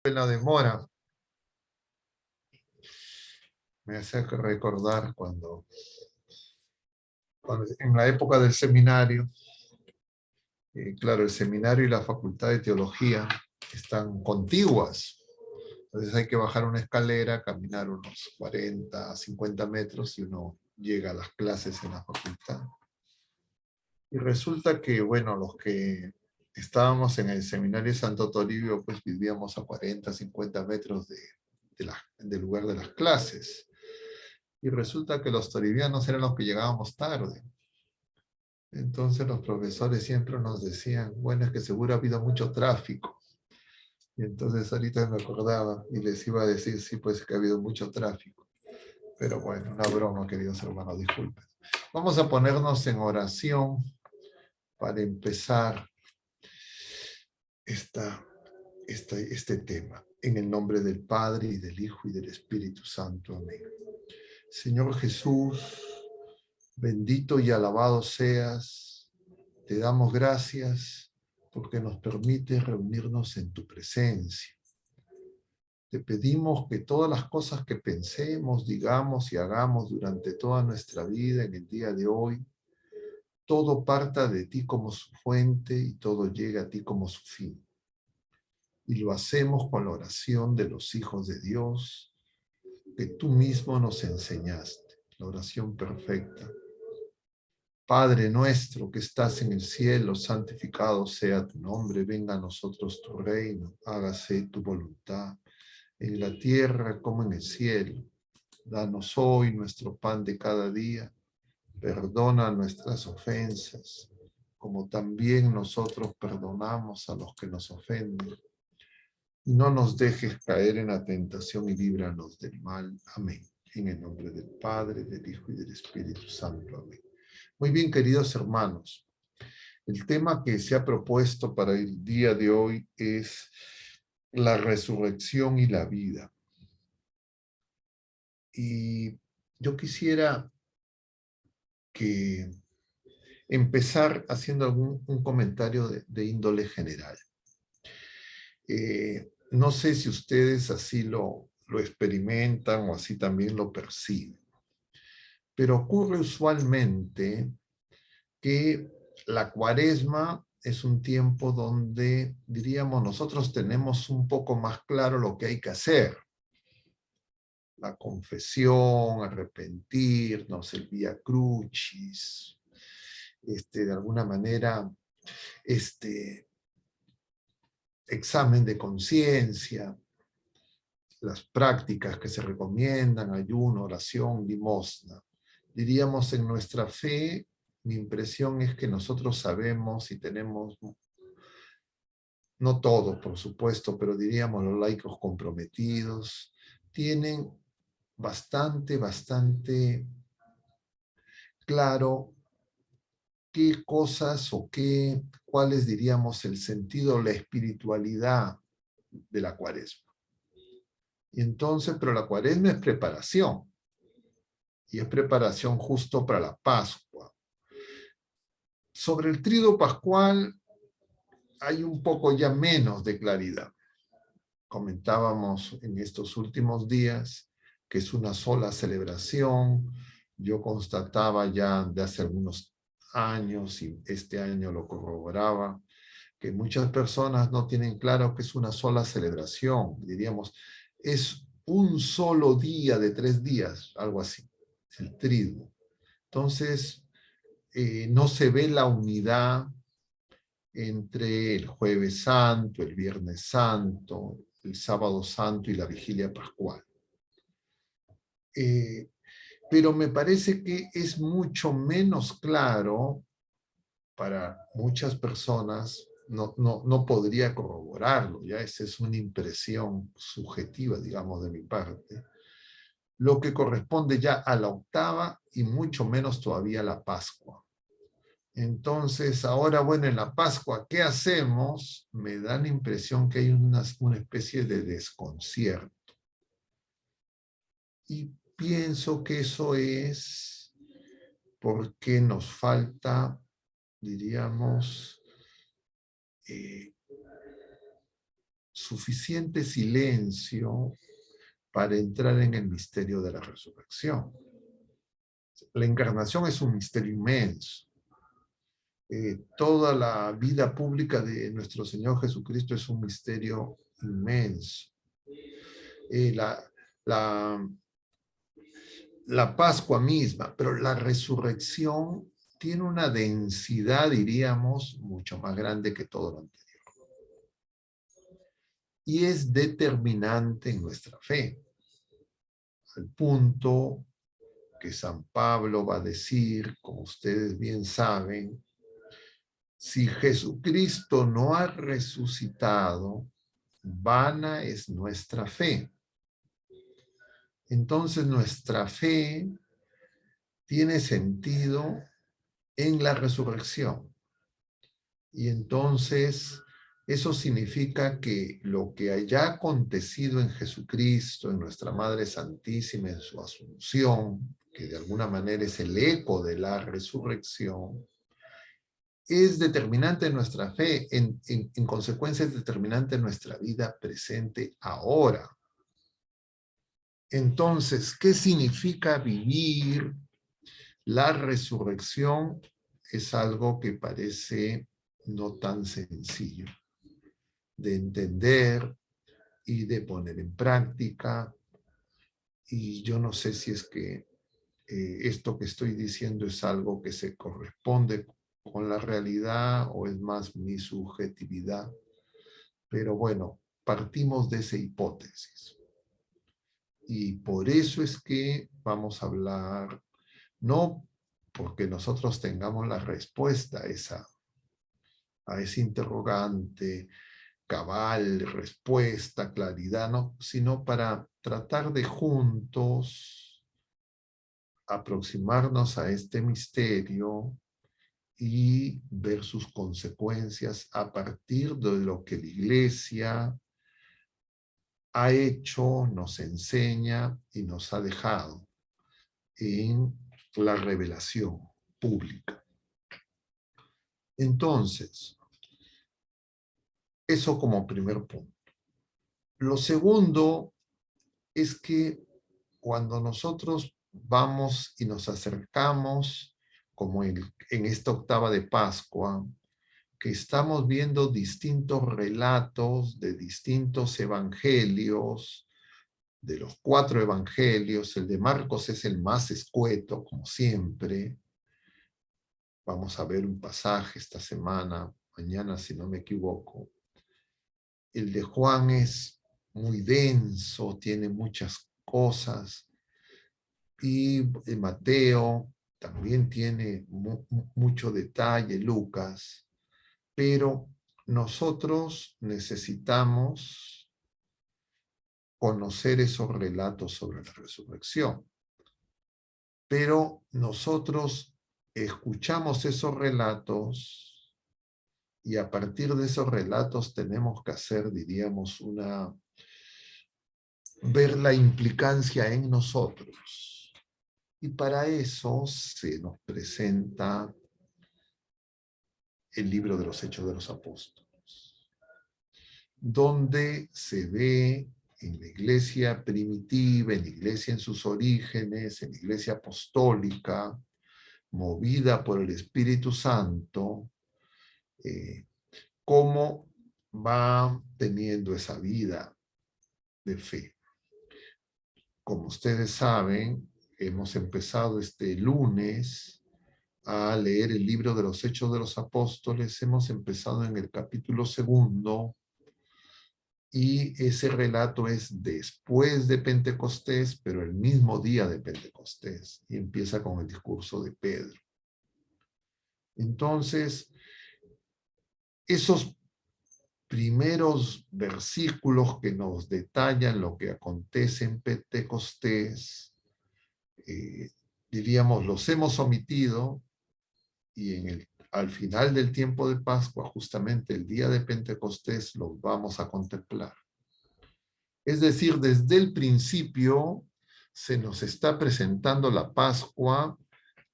En la demora, me hace recordar cuando en la época del seminario, claro, el seminario y la facultad de teología están contiguas. Entonces hay que bajar una escalera, caminar unos 40, 50 metros y uno llega a las clases en la facultad. Y resulta que, bueno, los que estábamos en el seminario de Santo Toribio, pues vivíamos a 40, 50 metros del lugar de las clases. Y resulta que los toribianos eran los que llegábamos tarde. Entonces los profesores siempre nos decían, bueno, es que seguro ha habido mucho tráfico. Y entonces ahorita me acordaba y les iba a decir, sí, pues que ha habido mucho tráfico. Pero bueno, una broma, queridos hermanos, disculpen. Vamos a ponernos en oración para empezar este tema. En el nombre del Padre, y del Hijo, y del Espíritu Santo. Amén. Señor Jesús, bendito y alabado seas. Te damos gracias porque nos permites reunirnos en tu presencia. Te pedimos que todas las cosas que pensemos, digamos y hagamos durante toda nuestra vida en el día de hoy, todo parta de ti como su fuente y todo llega a ti como su fin. Y lo hacemos con la oración de los hijos de Dios que tú mismo nos enseñaste, la oración perfecta. Padre nuestro que estás en el cielo, santificado sea tu nombre, venga a nosotros tu reino, hágase tu voluntad, en la tierra como en el cielo. Danos hoy nuestro pan de cada día, perdona nuestras ofensas, como también nosotros perdonamos a los que nos ofenden. No nos dejes caer en la tentación y líbranos del mal. Amén. En el nombre del Padre, del Hijo y del Espíritu Santo. Amén. Muy bien, queridos hermanos. El tema que se ha propuesto para el día de hoy es la resurrección y la vida. Y yo quisiera que empezar haciendo un comentario de índole general. No sé si ustedes así lo experimentan o así también lo perciben, pero ocurre usualmente que la Cuaresma es un tiempo donde, diríamos, nosotros tenemos un poco más claro lo que hay que hacer. La confesión, arrepentirnos, el Vía Crucis, de alguna manera, examen de conciencia, las prácticas que se recomiendan, ayuno, oración, limosna. Diríamos, en nuestra fe, mi impresión es que nosotros sabemos y tenemos, no todos, por supuesto, pero diríamos los laicos comprometidos, tienen bastante claro qué cosas o cuál es, diríamos, el sentido, la espiritualidad de la Cuaresma. Y entonces, pero la Cuaresma es preparación, y es preparación justo para la Pascua. Sobre el Tríduo Pascual hay un poco ya menos de claridad. Comentábamos en estos últimos días que es una sola celebración. Yo constataba ya de hace algunos años, y este año lo corroboraba, que muchas personas no tienen claro que es una sola celebración. Diríamos, es un solo día de 3 días, algo así, el Triduo. Entonces, no se ve la unidad entre el Jueves Santo, el Viernes Santo, el Sábado Santo y la Vigilia Pascual. Pero me parece que es mucho menos claro para muchas personas, no podría corroborarlo, ya esa es una impresión subjetiva, digamos, de mi parte, lo que corresponde ya a la octava y mucho menos todavía a la Pascua. Entonces, ahora, bueno, en la Pascua, ¿qué hacemos? Me da la impresión que hay una especie de desconcierto. Y pienso que eso es porque nos falta, diríamos, suficiente silencio para entrar en el misterio de la resurrección. La encarnación es un misterio inmenso. Toda la vida pública de nuestro Señor Jesucristo es un misterio inmenso. La, la, la Pascua misma, pero la resurrección tiene una densidad, diríamos, mucho más grande que todo lo anterior. Y es determinante en nuestra fe, al punto que San Pablo va a decir, como ustedes bien saben, si Jesucristo no ha resucitado, vana es nuestra fe. Entonces nuestra fe tiene sentido en la resurrección. Y entonces eso significa que lo que haya acontecido en Jesucristo, en nuestra Madre Santísima, en su asunción, que de alguna manera es el eco de la resurrección, es determinante en nuestra fe, en consecuencia es determinante en nuestra vida presente ahora. Entonces, ¿qué significa vivir la resurrección? Es algo que parece no tan sencillo de entender y de poner en práctica. Y yo no sé si es que esto que estoy diciendo es algo que se corresponde con la realidad o es más mi subjetividad. Pero bueno, partimos de esa hipótesis. Y por eso es que vamos a hablar, no porque nosotros tengamos la respuesta a ese interrogante, cabal, respuesta, claridad, no, sino para tratar de juntos aproximarnos a este misterio y ver sus consecuencias a partir de lo que la Iglesia ha hecho, nos enseña y nos ha dejado en la revelación pública. Entonces, eso como primer punto. Lo segundo es que cuando nosotros vamos y nos acercamos, como en esta octava de Pascua, que estamos viendo distintos relatos de distintos evangelios, de los 4 evangelios, el de Marcos es el más escueto, como siempre. Vamos a ver un pasaje esta semana, mañana si no me equivoco. El de Juan es muy denso, tiene muchas cosas. Y Mateo también tiene mucho detalle, Lucas. Pero nosotros necesitamos conocer esos relatos sobre la resurrección. Pero nosotros escuchamos esos relatos y a partir de esos relatos tenemos que hacer, diríamos, ver la implicancia en nosotros. Y para eso se nos presenta el libro de los Hechos de los Apóstoles, donde se ve en la iglesia primitiva, en la iglesia en sus orígenes, en la iglesia apostólica, movida por el Espíritu Santo, cómo va teniendo esa vida de fe. Como ustedes saben, hemos empezado este lunes a leer el libro de los Hechos de los Apóstoles. Hemos empezado en el capítulo 2 y ese relato es después de Pentecostés, pero el mismo día de Pentecostés, y empieza con el discurso de Pedro. Entonces, esos primeros versículos que nos detallan lo que acontece en Pentecostés, diríamos, los hemos omitido y al final del tiempo de Pascua, justamente el día de Pentecostés, los vamos a contemplar. Es decir, desde el principio se nos está presentando la Pascua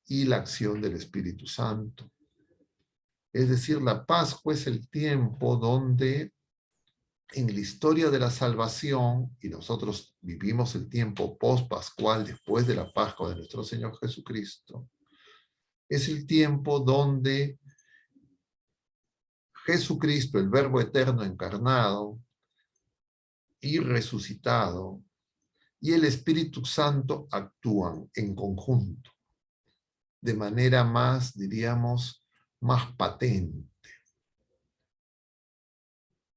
y la acción del Espíritu Santo. Es decir, la Pascua es el tiempo donde en la historia de la salvación, y nosotros vivimos el tiempo post-pascual, después de la Pascua de nuestro Señor Jesucristo, es el tiempo donde Jesucristo, el Verbo eterno encarnado y resucitado, y el Espíritu Santo actúan en conjunto, de manera más, diríamos, más patente.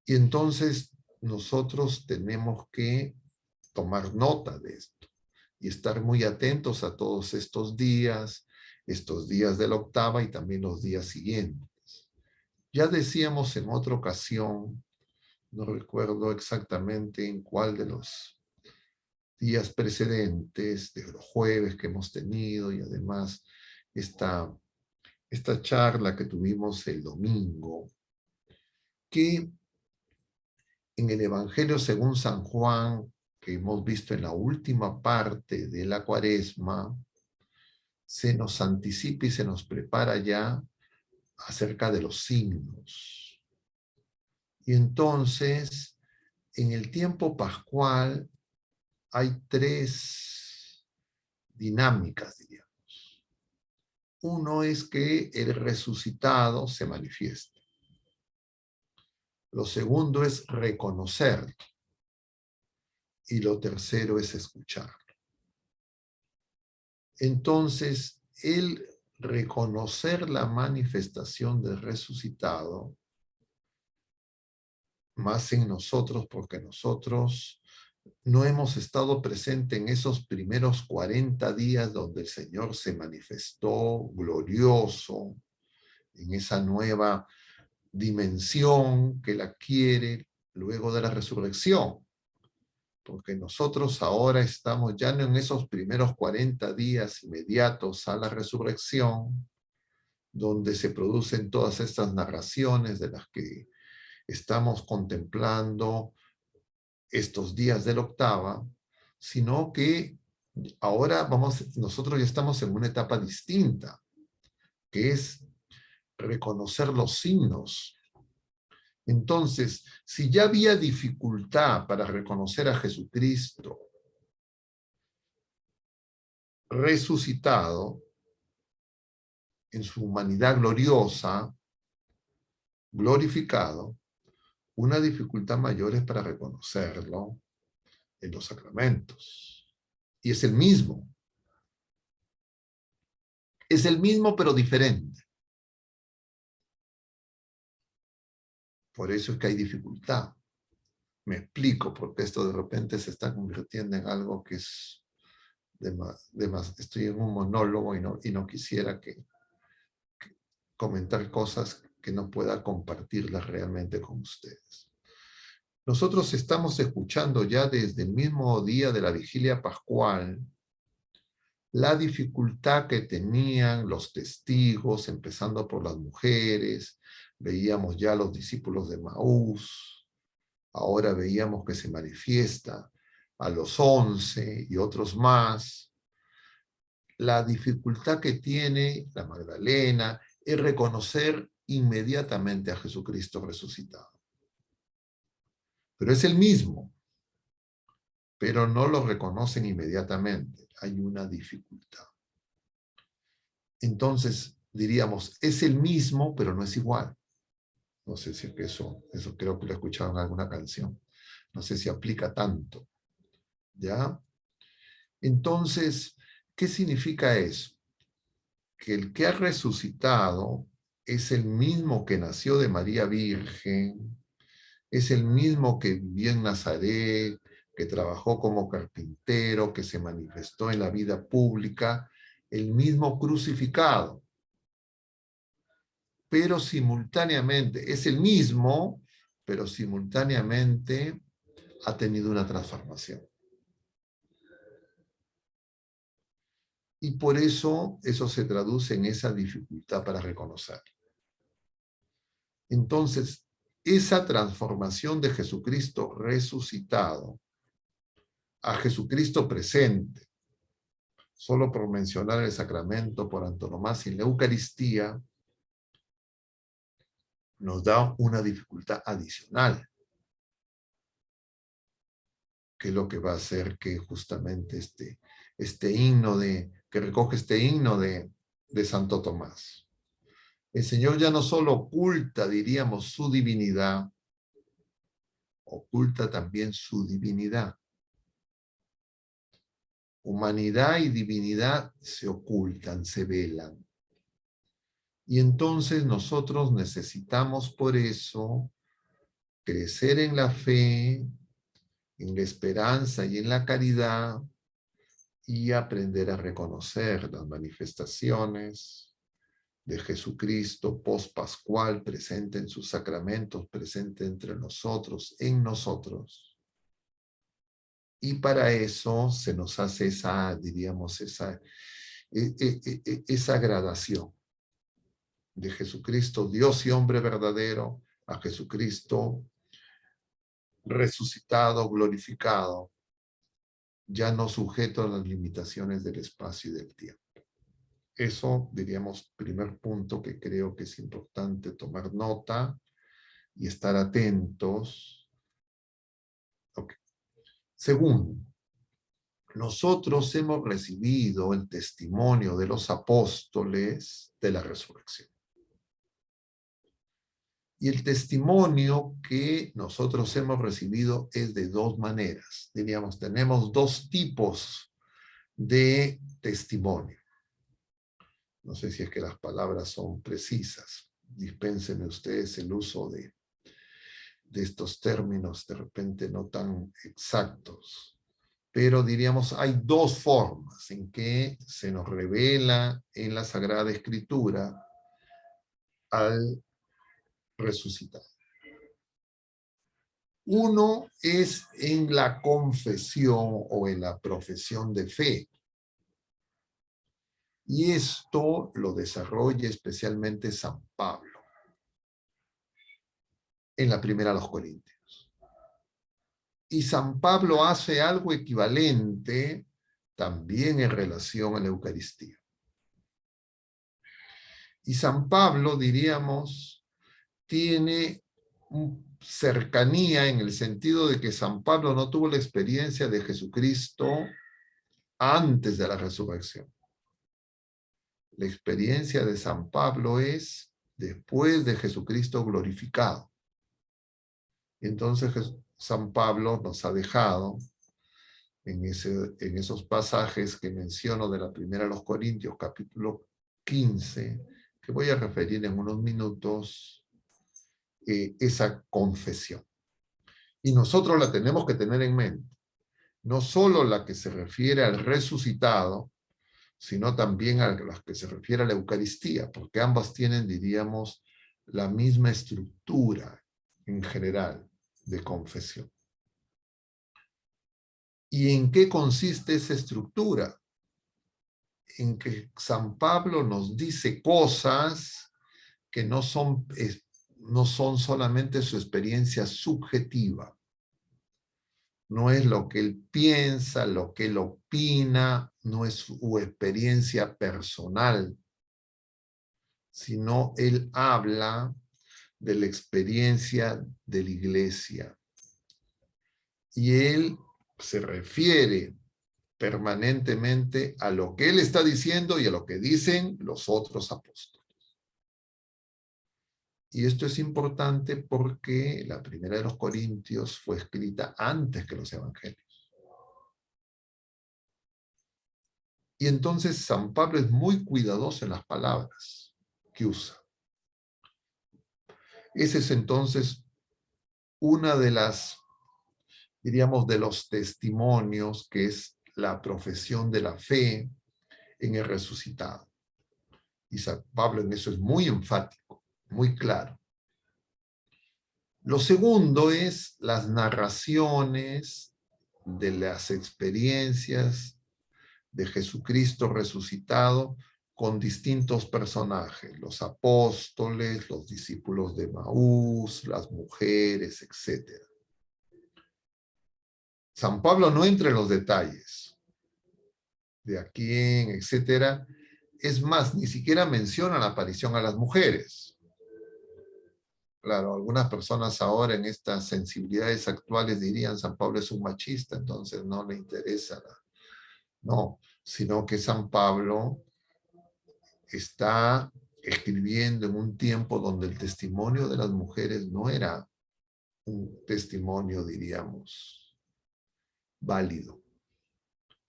Y entonces nosotros tenemos que tomar nota de esto y estar muy atentos a todos estos días de la octava y también los días siguientes. Ya decíamos en otra ocasión, no recuerdo exactamente en cuál de los días precedentes, de los jueves que hemos tenido y además esta charla que tuvimos el domingo, que en el Evangelio según San Juan, que hemos visto en la última parte de la Cuaresma, se nos anticipa y se nos prepara ya acerca de los signos. Y entonces, en el tiempo pascual hay tres dinámicas, diríamos. Uno es que el resucitado se manifiesta. Lo segundo es reconocerlo. Y lo tercero es escuchar. Entonces, el reconocer la manifestación del resucitado, más en nosotros, porque nosotros no hemos estado presentes en esos primeros 40 días donde el Señor se manifestó glorioso, en esa nueva dimensión que Él adquiere luego de la resurrección. Porque nosotros ahora estamos ya no en esos primeros 40 días inmediatos a la resurrección, donde se producen todas estas narraciones de las que estamos contemplando estos días de la octava, sino que ahora nosotros ya estamos en una etapa distinta, que es reconocer los signos. Entonces, si ya había dificultad para reconocer a Jesucristo resucitado en su humanidad gloriosa, glorificado, una dificultad mayor es para reconocerlo en los sacramentos. Y es el mismo. Es el mismo pero diferente. Por eso es que hay dificultad. Me explico, porque esto de repente se está convirtiendo en algo que es estoy en un monólogo y no quisiera que comentar cosas que no pueda compartirlas realmente con ustedes. Nosotros estamos escuchando ya desde el mismo día de la vigilia pascual la dificultad que tenían los testigos, empezando por las mujeres. Veíamos ya los discípulos de Maús, ahora veíamos que se manifiesta a los 11 y otros más. La dificultad que tiene la Magdalena es reconocer inmediatamente a Jesucristo resucitado. Pero es el mismo, pero no lo reconocen inmediatamente. Hay una dificultad. Entonces, diríamos, es el mismo, pero no es igual. No sé si eso creo que lo he escuchado en alguna canción. No sé si aplica tanto. ¿Ya? Entonces, ¿qué significa eso? Que el que ha resucitado es el mismo que nació de María Virgen, es el mismo que vivió en Nazaret, que trabajó como carpintero, que se manifestó en la vida pública, el mismo crucificado. Pero simultáneamente, es el mismo, pero simultáneamente ha tenido una transformación. Y por eso se traduce en esa dificultad para reconocer. Entonces, esa transformación de Jesucristo resucitado a Jesucristo presente, solo por mencionar el sacramento por antonomasia en la Eucaristía, nos da una dificultad adicional. que es lo que va a hacer que justamente este himno que recoge este himno de Santo Tomás. El Señor ya no solo oculta, diríamos, su divinidad, oculta también su divinidad. Humanidad y divinidad se ocultan, se velan. Y entonces nosotros necesitamos por eso crecer en la fe, en la esperanza y en la caridad, y aprender a reconocer las manifestaciones de Jesucristo post-pascual, presente en sus sacramentos, presente entre nosotros, en nosotros. Y para eso se nos hace esa, diríamos, esa gradación de Jesucristo, Dios y hombre verdadero, a Jesucristo resucitado, glorificado, ya no sujeto a las limitaciones del espacio y del tiempo. Eso, diríamos, primer punto que creo que es importante tomar nota y estar atentos. Okay. Segundo, nosotros hemos recibido el testimonio de los apóstoles de la resurrección. Y el testimonio que nosotros hemos recibido es de dos maneras. Diríamos, tenemos dos tipos de testimonio. No sé si es que las palabras son precisas. Dispénsenme ustedes el uso de estos términos de repente no tan exactos. Pero diríamos, hay dos formas en que se nos revela en la Sagrada Escritura al resucitar. Uno es en la confesión o en la profesión de fe. Y esto lo desarrolla especialmente San Pablo en la primera a los Corintios. Y San Pablo hace algo equivalente también en relación a la Eucaristía. Y San Pablo, diríamos, tiene cercanía en el sentido de que San Pablo no tuvo la experiencia de Jesucristo antes de la resurrección. La experiencia de San Pablo es después de Jesucristo glorificado. Entonces San Pablo nos ha dejado en esos pasajes que menciono de la primera a los Corintios, capítulo 15, que voy a referir en unos minutos, esa confesión. Y nosotros la tenemos que tener en mente. No solo la que se refiere al resucitado, sino también a la que se refiere a la Eucaristía, porque ambas tienen, diríamos, la misma estructura en general de confesión. ¿Y en qué consiste esa estructura? En que San Pablo nos dice cosas que no son solamente su experiencia subjetiva. No es lo que él piensa, lo que él opina, no es su experiencia personal, sino él habla de la experiencia de la iglesia. Y él se refiere permanentemente a lo que él está diciendo y a lo que dicen los otros apóstoles. Y esto es importante porque la primera de los Corintios fue escrita antes que los evangelios. Y entonces San Pablo es muy cuidadoso en las palabras que usa. Ese es entonces una de las, diríamos, de los testimonios que es la profesión de la fe en el resucitado. Y San Pablo en eso es muy enfático, muy claro. Lo segundo es las narraciones de las experiencias de Jesucristo resucitado con distintos personajes, los apóstoles, los discípulos de Maús, las mujeres, etc. San Pablo no entra en los detalles de a quién, etc. Es más, ni siquiera menciona la aparición a las mujeres. Claro, algunas personas ahora en estas sensibilidades actuales dirían San Pablo es un machista, entonces no le interesa. No, sino que San Pablo está escribiendo en un tiempo donde el testimonio de las mujeres no era un testimonio, diríamos, válido,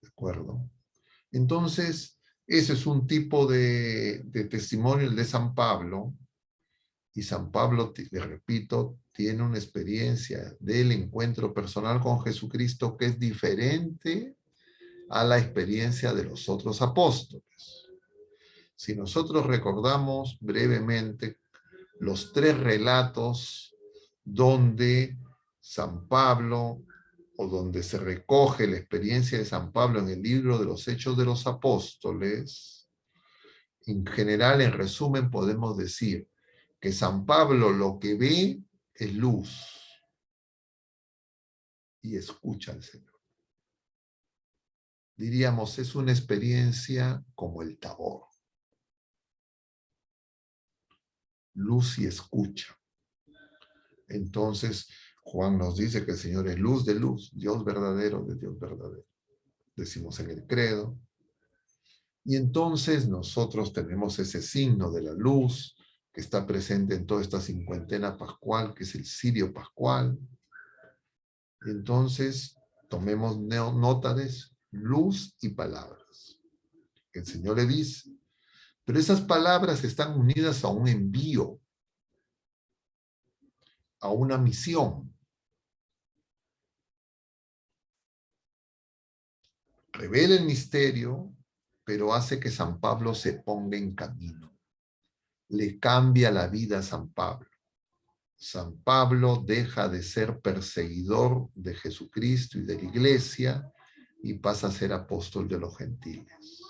¿de acuerdo? Entonces, ese es un tipo de testimonio, el de San Pablo, y San Pablo, le repito, tiene una experiencia del encuentro personal con Jesucristo que es diferente a la experiencia de los otros apóstoles. Si nosotros recordamos brevemente los tres relatos donde San Pablo, o donde se recoge la experiencia de San Pablo en el libro de los Hechos de los Apóstoles, en general, en resumen, podemos decir que San Pablo lo que ve es luz y escucha al Señor. Diríamos, es una experiencia como el Tabor. Luz y escucha. Entonces, Juan nos dice que el Señor es luz de luz, Dios verdadero de Dios verdadero. Decimos en el credo. Y entonces nosotros tenemos ese signo de la luz que está presente en toda esta cincuentena pascual, que es el cirio pascual. Entonces, tomemos nota de eso, luz y palabras. El Señor le dice, pero esas palabras están unidas a un envío, a una misión. Revela el misterio, pero hace que San Pablo se ponga en camino. Le cambia la vida a San Pablo. San Pablo deja de ser perseguidor de Jesucristo y de la iglesia y pasa a ser apóstol de los gentiles.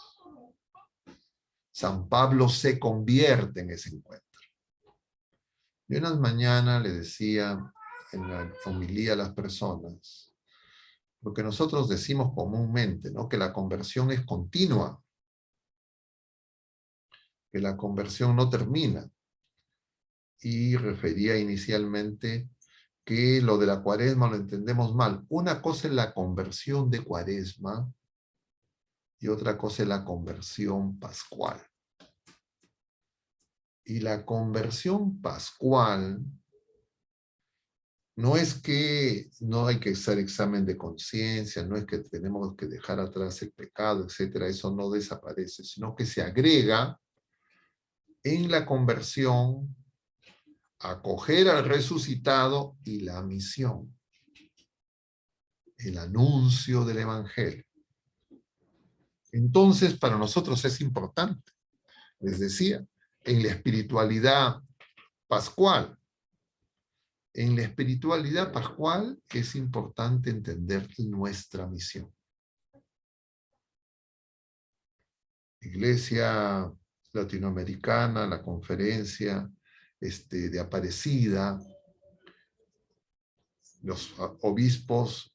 San Pablo se convierte en ese encuentro. Y unas mañanas le decía en la homilía a las personas, lo que nosotros decimos comúnmente, ¿no? Que la conversión es continua, que la conversión no termina. Y refería inicialmente que lo de la cuaresma lo entendemos mal. Una cosa es la conversión de cuaresma y otra cosa es la conversión pascual. Y la conversión pascual no es que no hay que hacer examen de conciencia, no es que tenemos que dejar atrás el pecado, etcétera, eso no desaparece, sino que se agrega en la conversión acoger al resucitado y la misión, el anuncio del evangelio. Entonces, para nosotros es importante, les decía, en la espiritualidad pascual. En la espiritualidad pascual es importante entender nuestra misión. Iglesia latinoamericana, la conferencia de Aparecida, los obispos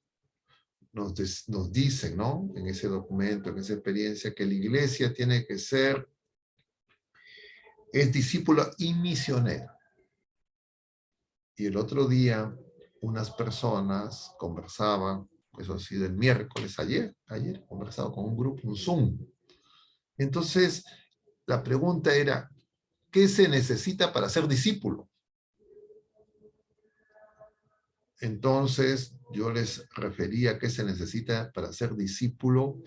nos dicen, ¿no? En ese documento, en esa experiencia, que la iglesia tiene que ser, es discípula y misionera. Y el otro día, unas personas conversaban, eso ha sido el miércoles, ayer, conversado con un grupo, un Zoom. Entonces, la pregunta era, ¿qué se necesita para ser discípulo? Entonces, yo les refería qué se necesita para ser discípulo,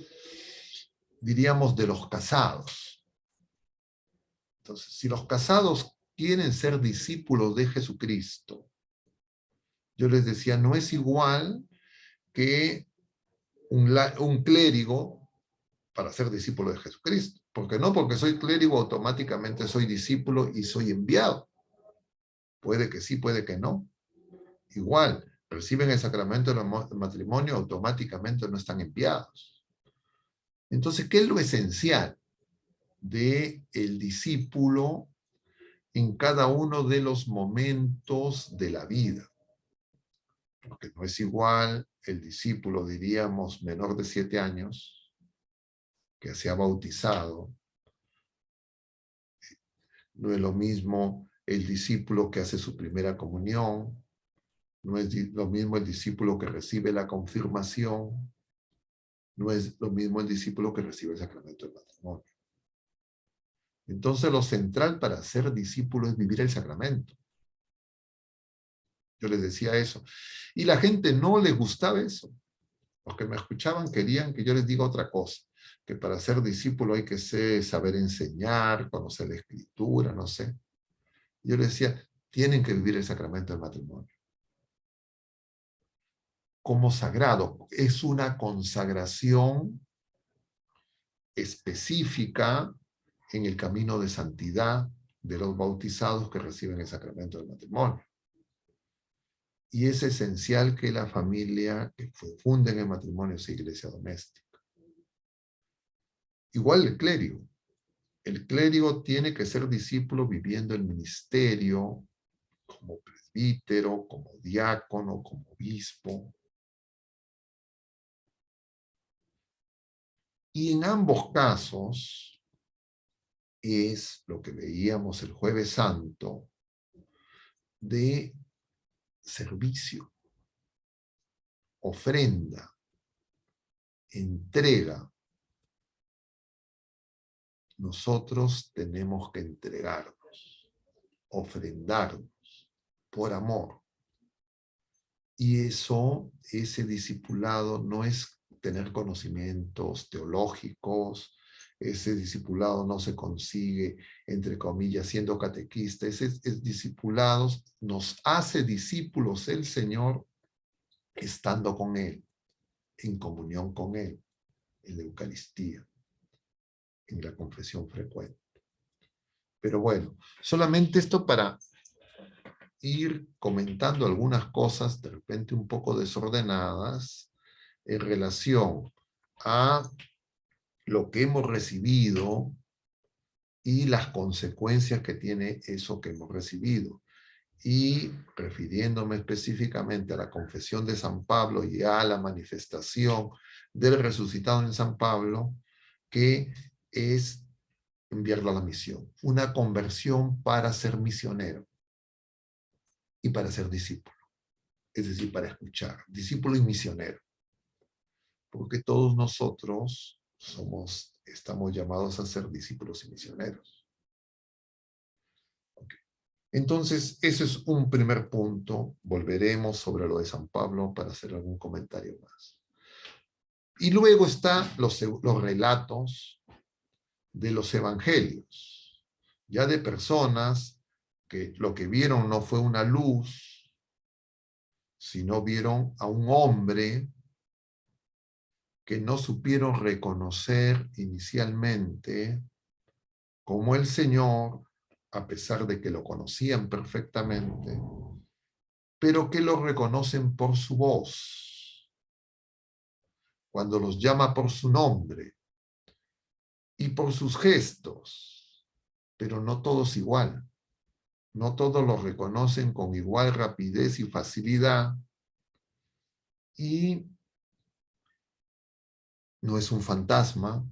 diríamos, de los casados. Entonces, si los casados quieren ser discípulos de Jesucristo, yo les decía, no es igual que un clérigo para ser discípulo de Jesucristo. Porque no porque soy clérigo automáticamente soy discípulo y soy enviado. Puede que sí, puede que no. Igual, reciben el sacramento del matrimonio, automáticamente no están enviados. Entonces, ¿qué es lo esencial del discípulo en cada uno de los momentos de la vida? Porque no es igual el discípulo, diríamos, menor de 7 años, que se ha bautizado. No es lo mismo el discípulo que hace su primera comunión, no es lo mismo el discípulo que recibe la confirmación, no es lo mismo el discípulo que recibe el sacramento del matrimonio. Entonces lo central para ser discípulo es vivir el sacramento. Yo les decía eso. Y la gente no les gustaba eso. Los que me escuchaban querían que yo les diga otra cosa, que para ser discípulo hay que saber enseñar, conocer la escritura, no sé. Yo les decía, tienen que vivir el sacramento del matrimonio. Como sagrado, es una consagración específica en el camino de santidad de los bautizados que reciben el sacramento del matrimonio. Y es esencial que la familia que funde el matrimonio sea iglesia doméstica. Igual el clérigo. El clérigo tiene que ser discípulo viviendo el ministerio como presbítero, como diácono, como obispo. Y en ambos casos es lo que veíamos el Jueves Santo de servicio, ofrenda, entrega. Nosotros tenemos que entregarnos, ofrendarnos por amor. Y eso, ese discipulado no es tener conocimientos teológicos, ese discipulado no se consigue, entre comillas, siendo catequista, ese discipulados nos hace discípulos el Señor estando con Él, en comunión con Él, en la Eucaristía, en la confesión frecuente. Pero bueno, solamente esto para ir comentando algunas cosas de repente un poco desordenadas en relación a lo que hemos recibido y las consecuencias que tiene eso que hemos recibido. Y refiriéndome específicamente a la confesión de San Pablo y a la manifestación del resucitado en San Pablo, que es enviarlo a la misión. Una conversión para ser misionero y para ser discípulo. Es decir, para escuchar. Discípulo y misionero. Porque todos nosotros estamos llamados a ser discípulos y misioneros. Okay. Entonces, ese es un primer punto. Volveremos sobre lo de San Pablo para hacer algún comentario más. Y luego están los relatos de los evangelios, ya de personas que lo que vieron no fue una luz, sino vieron a un hombre que no supieron reconocer inicialmente como el Señor, a pesar de que lo conocían perfectamente, pero que lo reconocen por su voz, cuando los llama por su nombre y por sus gestos, pero no todos igual. No todos lo reconocen con igual rapidez y facilidad, y no es un fantasma,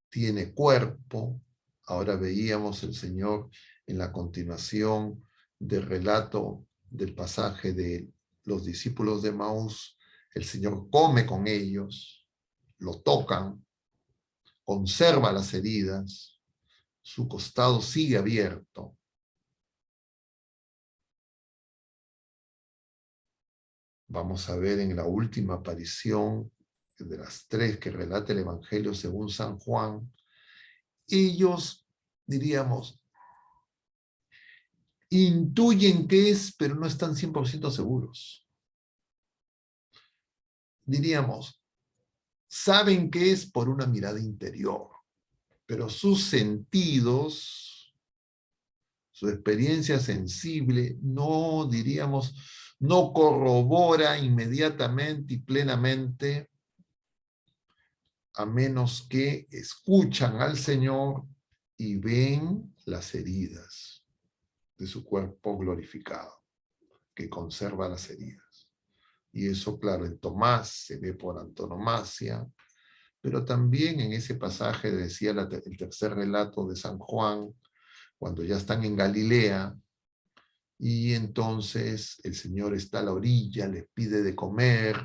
tiene cuerpo. Ahora veíamos el Señor en la continuación del relato del pasaje de los discípulos de Maús, el Señor come con ellos, lo tocan, conserva las heridas, su costado sigue abierto. Vamos a ver en la última aparición de las tres que relata el Evangelio según San Juan, ellos, diríamos, intuyen qué es, pero no están 100% seguros. Diríamos, saben qué es por una mirada interior, pero sus sentidos, su experiencia sensible, no, diríamos, no corrobora inmediatamente y plenamente, a menos que escuchan al Señor y ven las heridas de su cuerpo glorificado, que conserva las heridas. Y eso, claro, en Tomás se ve por antonomasia, pero también en ese pasaje, decía el tercer relato de San Juan, cuando ya están en Galilea, Y entonces el Señor está a la orilla, les pide de comer.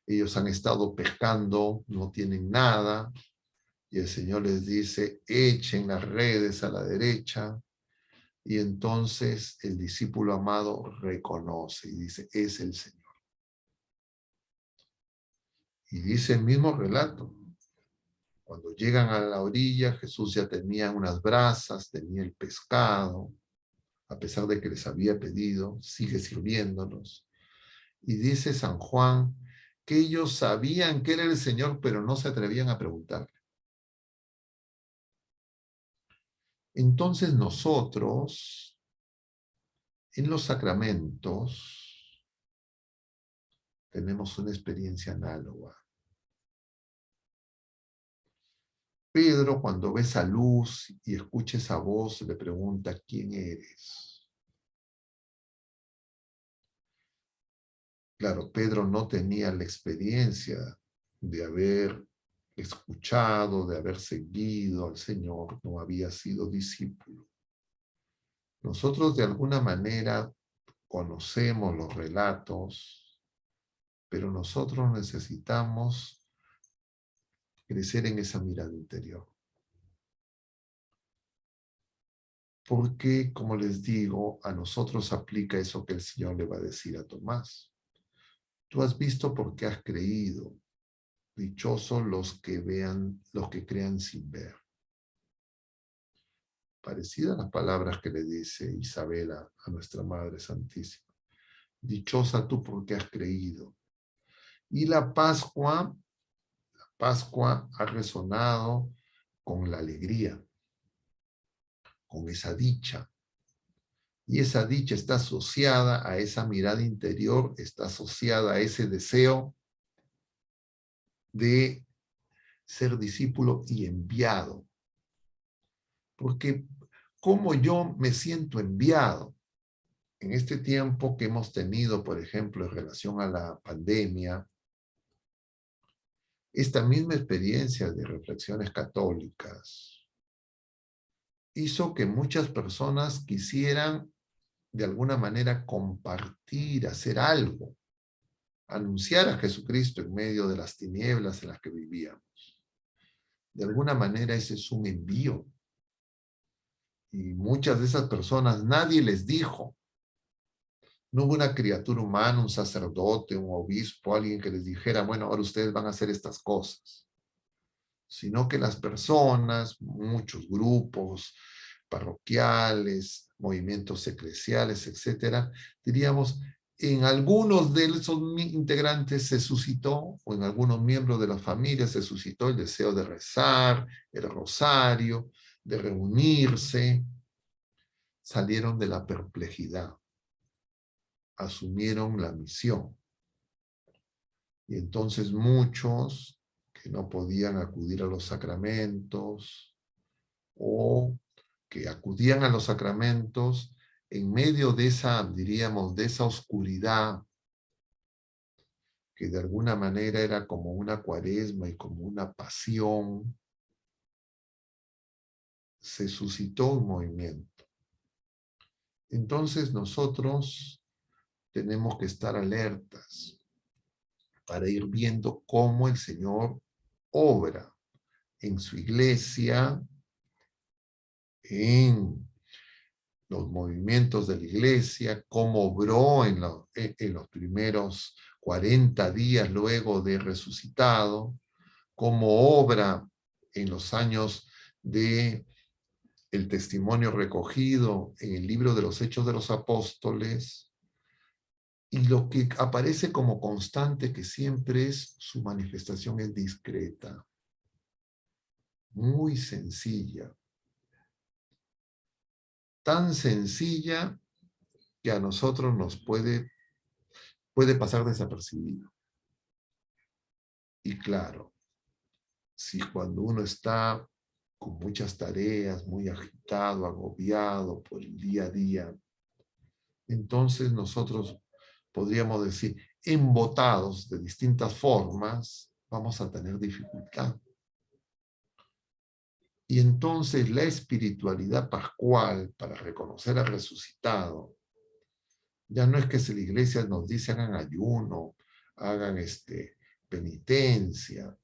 Ellos han estado pescando, no tienen nada. Y el Señor les dice, echen las redes a la derecha. Y entonces el discípulo amado reconoce y dice, es el Señor. Y dice el mismo relato. Cuando llegan a la orilla, Jesús ya tenía unas brasas, tenía el pescado, a pesar de que les había pedido, sigue sirviéndonos. Y dice San Juan que ellos sabían que era el Señor, pero no se atrevían a preguntarle. Entonces nosotros, en los sacramentos, tenemos una experiencia análoga. Pedro, cuando ve esa luz y escucha esa voz, le pregunta, ¿quién eres? Claro, Pedro no tenía la experiencia de haber escuchado, de haber seguido al Señor, no había sido discípulo. Nosotros de alguna manera conocemos los relatos, pero nosotros necesitamos crecer en esa mirada interior. Porque, como les digo, a nosotros aplica eso que el Señor le va a decir a Tomás. Tú has visto porque has creído. Dichosos los que vean, los que crean sin ver. Parecidas las palabras que le dice Isabela a nuestra Madre Santísima. Dichosa tú porque has creído. Y la Pascua ha resonado con la alegría, con esa dicha. Y esa dicha está asociada a esa mirada interior, está asociada a ese deseo de ser discípulo y enviado. Porque ¿cómo yo me siento enviado? En este tiempo que hemos tenido, por ejemplo, en relación a la pandemia, esta misma experiencia de reflexiones católicas hizo que muchas personas quisieran de alguna manera compartir, hacer algo, anunciar a Jesucristo en medio de las tinieblas en las que vivíamos. De alguna manera ese es un envío. Y muchas de esas personas nadie les dijo. No hubo una criatura humana, un sacerdote, un obispo, alguien que les dijera, bueno, ahora ustedes van a hacer estas cosas. Sino que las personas, muchos grupos parroquiales, movimientos eclesiales, etcétera, diríamos, en algunos de esos integrantes se suscitó, o en algunos miembros de la familia se suscitó el deseo de rezar, el rosario, de reunirse. Salieron de la perplejidad, asumieron la misión. Y entonces muchos que no podían acudir a los sacramentos o que acudían a los sacramentos en medio de esa, diríamos, de esa oscuridad que de alguna manera era como una cuaresma y como una pasión, se suscitó un movimiento. Entonces nosotros tenemos que estar alertas para ir viendo cómo el Señor obra en su iglesia, en los movimientos de la iglesia, cómo obró en los primeros 40 días luego de resucitado, cómo obra en los años de el testimonio recogido en el libro de los Hechos de los Apóstoles, y lo que aparece como constante que siempre es su manifestación es discreta, muy sencilla, tan sencilla que a nosotros nos puede pasar desapercibido. Y claro, si cuando uno está con muchas tareas, muy agitado, agobiado por el día a día, entonces nosotros podríamos decir, embotados de distintas formas, vamos a tener dificultad. Y entonces la espiritualidad pascual, para reconocer al resucitado, Ya no es que si la iglesia nos dice hagan ayuno, hagan penitencia.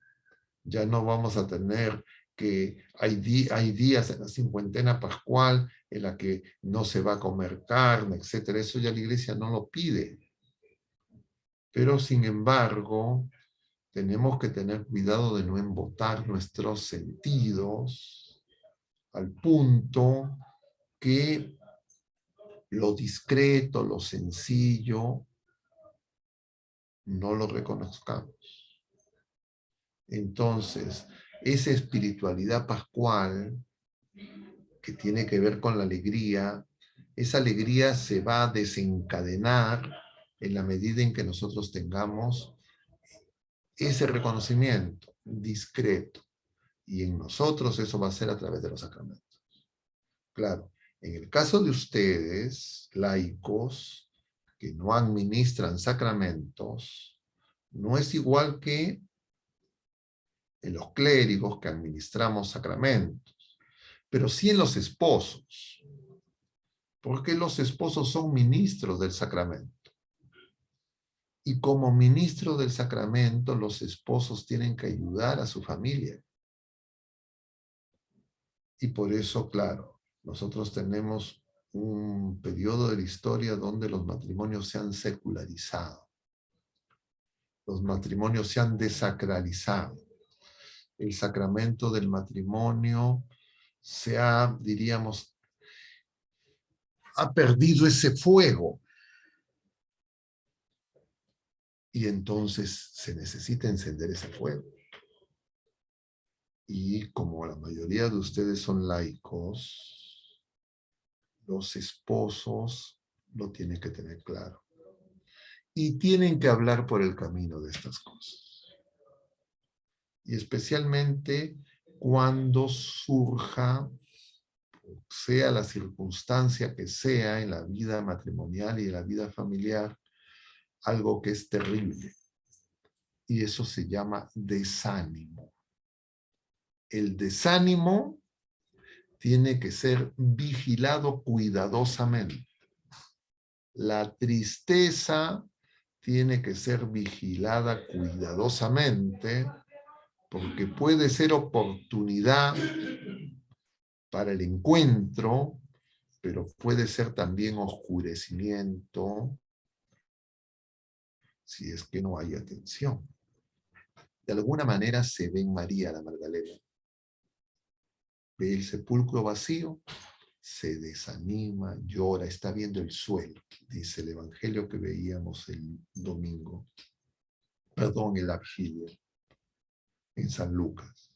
Ya no vamos a tener que hay días en la cincuentena pascual en la que no se va a comer carne, etcétera. Eso ya la iglesia no lo pide. Pero sin embargo, tenemos que tener cuidado de no embotar nuestros sentidos al punto que lo discreto, lo sencillo, no lo reconozcamos. Entonces, esa espiritualidad pascual que tiene que ver con la alegría, esa alegría se va a desencadenar en la medida en que nosotros tengamos ese reconocimiento discreto. Y en nosotros eso va a ser a través de los sacramentos. Claro, en el caso de ustedes, laicos, que no administran sacramentos, no es igual que en los clérigos que administramos sacramentos, pero sí en los esposos, porque los esposos son ministros del sacramento. Y como ministro del sacramento, los esposos tienen que ayudar a su familia. Y por eso, claro, nosotros tenemos un periodo de la historia donde los matrimonios se han secularizado. Los matrimonios se han desacralizado. El sacramento del matrimonio se ha, diríamos, ha perdido ese fuego. Y entonces se necesita encender ese fuego. Y como la mayoría de ustedes son laicos, los esposos lo tienen que tener claro. Y tienen que hablar por el camino de estas cosas. Y especialmente cuando surja, sea la circunstancia que sea en la vida matrimonial y en la vida familiar, algo que es terrible. Y eso se llama desánimo. El desánimo tiene que ser vigilado cuidadosamente. La tristeza tiene que ser vigilada cuidadosamente porque puede ser oportunidad para el encuentro, pero puede ser también oscurecimiento si es que no hay atención. De alguna manera se ve en María la Magdalena. Ve el sepulcro vacío, se desanima, llora, está viendo el suelo, dice el evangelio que veíamos el domingo, perdón, el Vigilio, en San Lucas.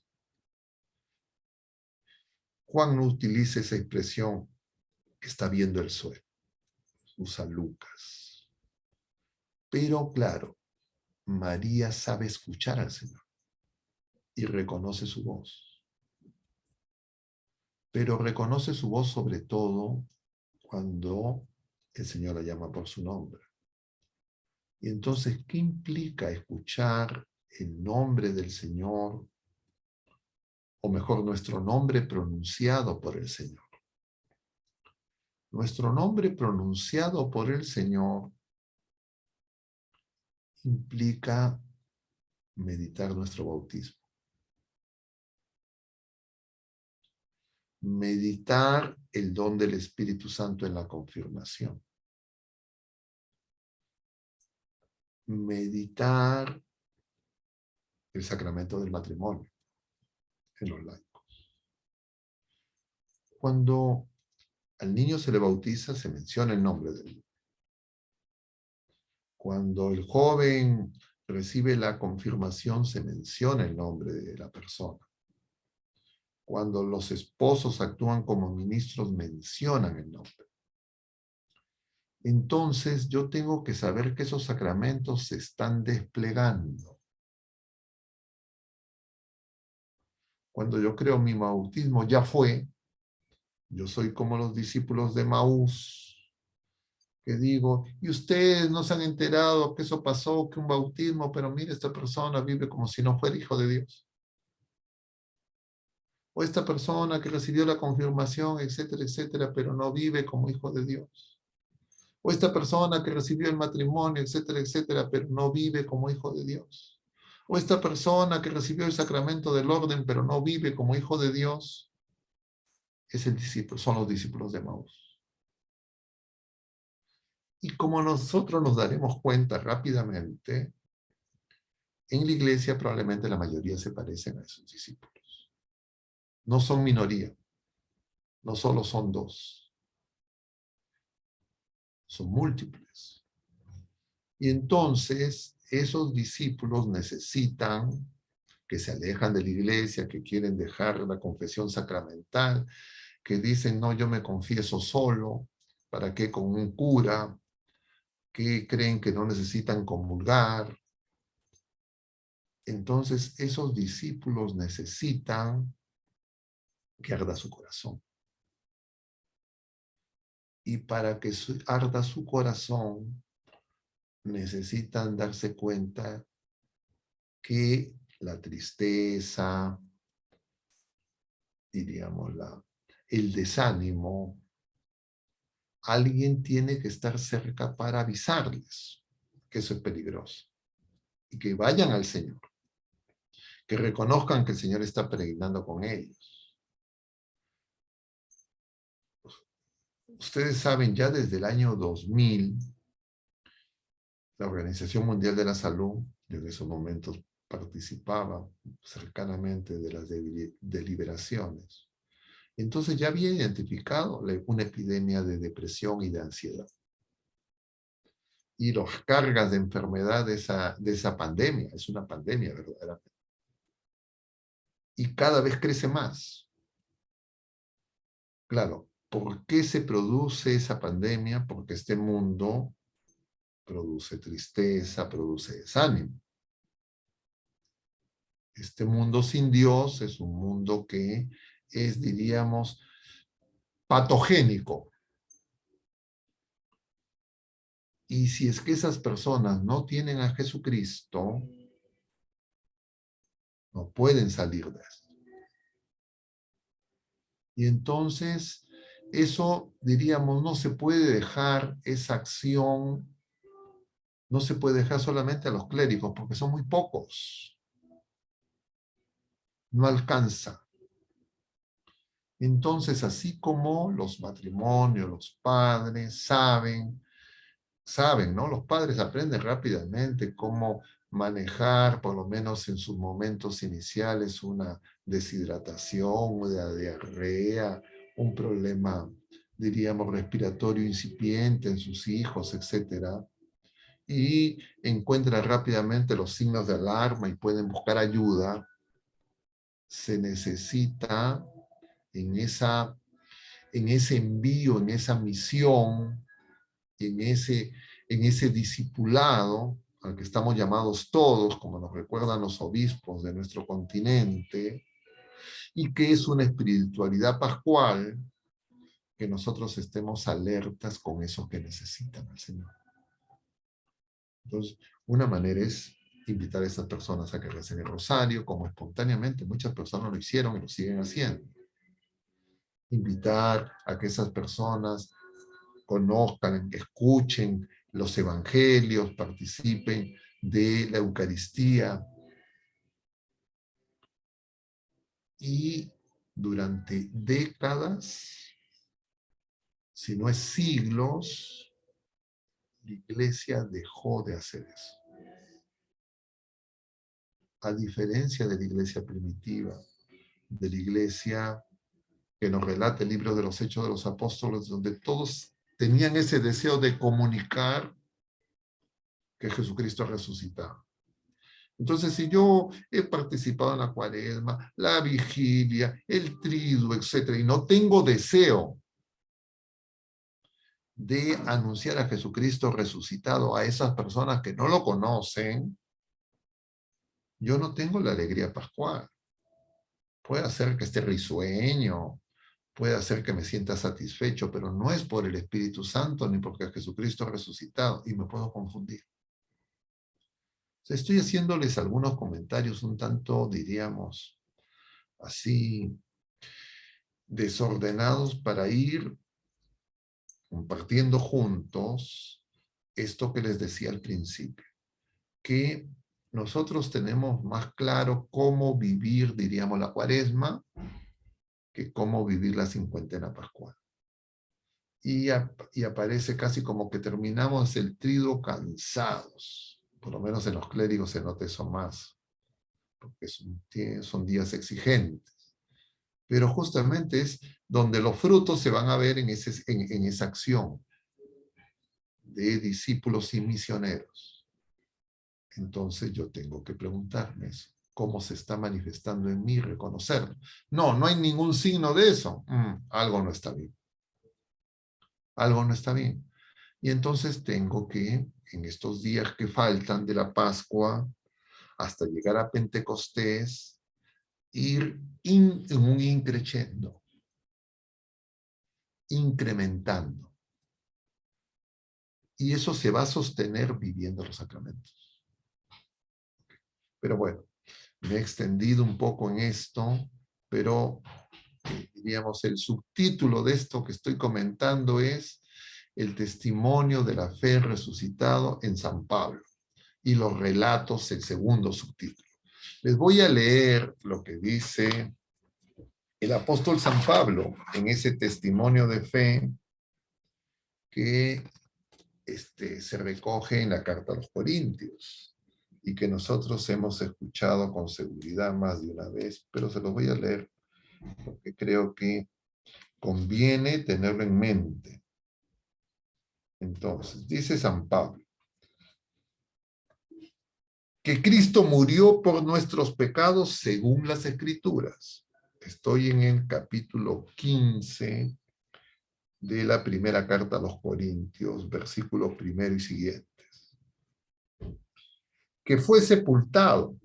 Juan no utiliza esa expresión que está viendo el suelo, usa Lucas. Pero claro, María sabe escuchar al Señor y reconoce su voz. Pero reconoce su voz sobre todo cuando el Señor la llama por su nombre. Y entonces, ¿qué implica escuchar el nombre del Señor? O mejor, nuestro nombre pronunciado por el Señor. Nuestro nombre pronunciado por el Señor implica meditar nuestro bautismo. Meditar el don del Espíritu Santo en la confirmación. Meditar el sacramento del matrimonio en los laicos. Cuando al niño se le bautiza, se menciona el nombre del niño. Cuando el joven recibe la confirmación, se menciona el nombre de la persona. Cuando los esposos actúan como ministros, mencionan el nombre. Entonces yo tengo que saber que esos sacramentos se están desplegando. Cuando yo creo mi bautismo ya fue, yo soy como los discípulos de Maús, que digo, y ustedes no se han enterado que eso pasó, que un bautismo, pero mire, esta persona vive como si no fuera hijo de Dios. O esta persona que recibió la confirmación, etcétera, etcétera, pero no vive como hijo de Dios. O esta persona que recibió el matrimonio, etcétera, etcétera, pero no vive como hijo de Dios. O esta persona que recibió el sacramento del orden, pero no vive como hijo de Dios, es el discípulo, son los discípulos de Emaús. Y como nosotros nos daremos cuenta rápidamente, en la iglesia probablemente la mayoría se parecen a esos discípulos. No son minoría, no solo son dos, son múltiples. Y entonces esos discípulos necesitan, que se alejan de la iglesia, que quieren dejar la confesión sacramental, que dicen, no, yo me confieso solo, ¿para qué con un cura? Que creen que no necesitan comulgar. Entonces esos discípulos necesitan que arda su corazón. Y para que arda su corazón, necesitan darse cuenta que la tristeza, diríamos, el desánimo, alguien tiene que estar cerca para avisarles que eso es peligroso. Y que vayan al Señor. Que reconozcan que el Señor está peregrinando con ellos. Ustedes saben, ya desde el año 2000, la Organización Mundial de la Salud, yo en esos momentos participaba cercanamente de las deliberaciones. Entonces ya había identificado una epidemia de depresión y de ansiedad. Y las cargas de enfermedad de esa pandemia, es una pandemia verdaderamente. Y cada vez crece más. Claro, ¿por qué se produce esa pandemia? Porque este mundo produce tristeza, produce desánimo. Este mundo sin Dios es un mundo que es, diríamos, patogénico. Y si es que esas personas no tienen a Jesucristo, no pueden salir de esto. Y entonces, eso, diríamos, no se puede dejar esa acción, no se puede dejar solamente a los clérigos, porque son muy pocos. No alcanza. Entonces, así como los matrimonios, los padres saben, ¿no? Los padres aprenden rápidamente cómo manejar, por lo menos en sus momentos iniciales, una deshidratación, una diarrea, un problema, diríamos, respiratorio incipiente en sus hijos, etc. Y encuentran rápidamente los signos de alarma y pueden buscar ayuda. Se necesita en ese envío, en esa misión, en ese discipulado al que estamos llamados todos, como nos recuerdan los obispos de nuestro continente, y que es una espiritualidad pascual, que nosotros estemos alertas con eso que necesitan al Señor. Entonces, una manera es invitar a esas personas a que recen el rosario, como espontáneamente muchas personas lo hicieron y lo siguen haciendo. Invitar a que esas personas conozcan, escuchen los evangelios, participen de la Eucaristía. Y durante décadas, si no es siglos, la iglesia dejó de hacer eso. A diferencia de la iglesia primitiva, de la iglesia que nos relata el libro de los Hechos de los Apóstoles, donde todos tenían ese deseo de comunicar que Jesucristo ha resucitado. Entonces, si yo he participado en la cuaresma, la vigilia, el triduo, etcétera, y no tengo deseo de anunciar a Jesucristo resucitado a esas personas que no lo conocen, yo no tengo la alegría pascual. Puede hacer que esté risueño, puede hacer que me sienta satisfecho, pero no es por el Espíritu Santo ni porque Jesucristo ha resucitado, y me puedo confundir. Estoy haciéndoles algunos comentarios un tanto, diríamos, así desordenados para ir compartiendo juntos esto que les decía al principio, que nosotros tenemos más claro cómo vivir, diríamos, la Cuaresma, que cómo vivir la cincuentena pascual. Y aparece casi como que terminamos el triduo cansados. Por lo menos en los clérigos se nota eso más, porque son días exigentes. Pero justamente es donde los frutos se van a ver en esa acción de discípulos y misioneros. Entonces yo tengo que preguntarme eso. ¿Cómo se está manifestando en mí? Reconocerlo. No hay ningún signo de eso. Algo no está bien. Algo no está bien. Y entonces tengo que, en estos días que faltan de la Pascua, hasta llegar a Pentecostés, ir en un increciendo, incrementando. Y eso se va a sostener viviendo los sacramentos. Pero bueno, me he extendido un poco en esto, pero diríamos, el subtítulo de esto que estoy comentando es el testimonio de la fe resucitado en San Pablo y los relatos, el segundo subtítulo. Les voy a leer lo que dice el apóstol San Pablo en ese testimonio de fe que se recoge en la carta a los Corintios y que nosotros hemos escuchado con seguridad más de una vez, pero se los voy a leer porque creo que conviene tenerlo en mente. Entonces, dice San Pablo, que Cristo murió por nuestros pecados según las Escrituras. Estoy en el capítulo 15 de la primera carta a los Corintios, versículos 1 y siguientes. Que fue sepultado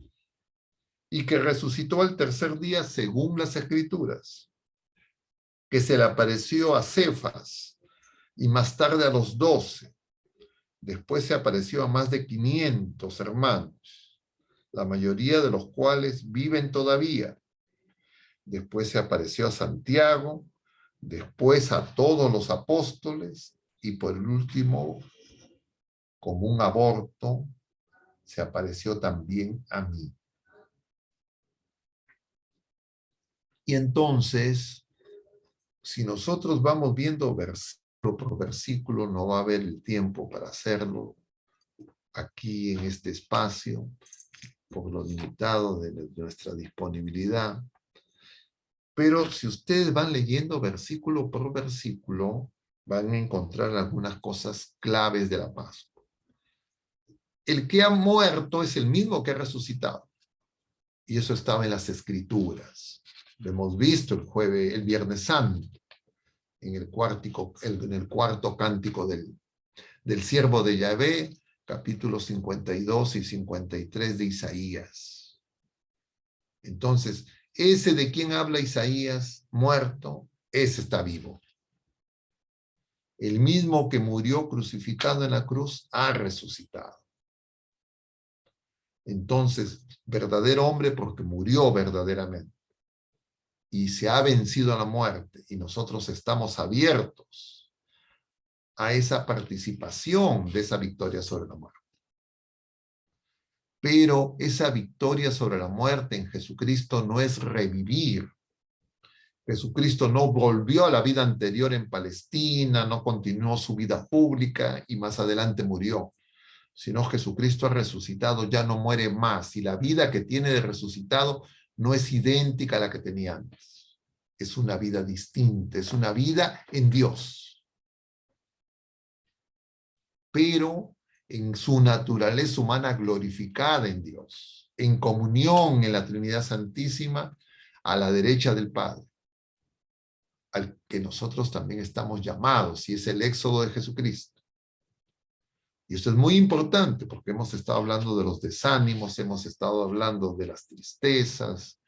y que resucitó al tercer día según las Escrituras. Que se le apareció a Cefas y más tarde a los 12. Después se apareció a más de 500 hermanos, la mayoría de los cuales viven todavía. Después se apareció a Santiago, después a todos los apóstoles y por último, como un aborto, se apareció también a mí. Y entonces, si nosotros vamos viendo versículo por versículo, no va a haber el tiempo para hacerlo aquí en este espacio, por lo limitado de nuestra disponibilidad. Pero si ustedes van leyendo versículo por versículo, van a encontrar algunas cosas claves de la Pascua. El que ha muerto es el mismo que ha resucitado. Y eso estaba en las Escrituras. Lo hemos visto el Viernes Santo, en el cuarto cántico del siervo de Yahvé, capítulos 52 y 53 de Isaías. Entonces, ese de quien habla Isaías, muerto, ese está vivo. El mismo que murió crucificado en la cruz ha resucitado. Entonces, verdadero hombre porque murió verdaderamente. Y se ha vencido a la muerte. Y nosotros estamos abiertos a esa participación de esa victoria sobre la muerte. Pero esa victoria sobre la muerte en Jesucristo no es revivir. Jesucristo no volvió a la vida anterior en Palestina, no continuó su vida pública y más adelante murió. Sino Jesucristo ha resucitado, ya no muere más. Y la vida que tiene de resucitado no es idéntica a la que tenía antes. Es una vida distinta, es una vida en Dios. Pero en su naturaleza humana glorificada en Dios, en comunión en la Trinidad Santísima, a la derecha del Padre, al que nosotros también estamos llamados, y es el éxodo de Jesucristo. Y esto es muy importante porque hemos estado hablando de los desánimos, hemos estado hablando de las tristezas,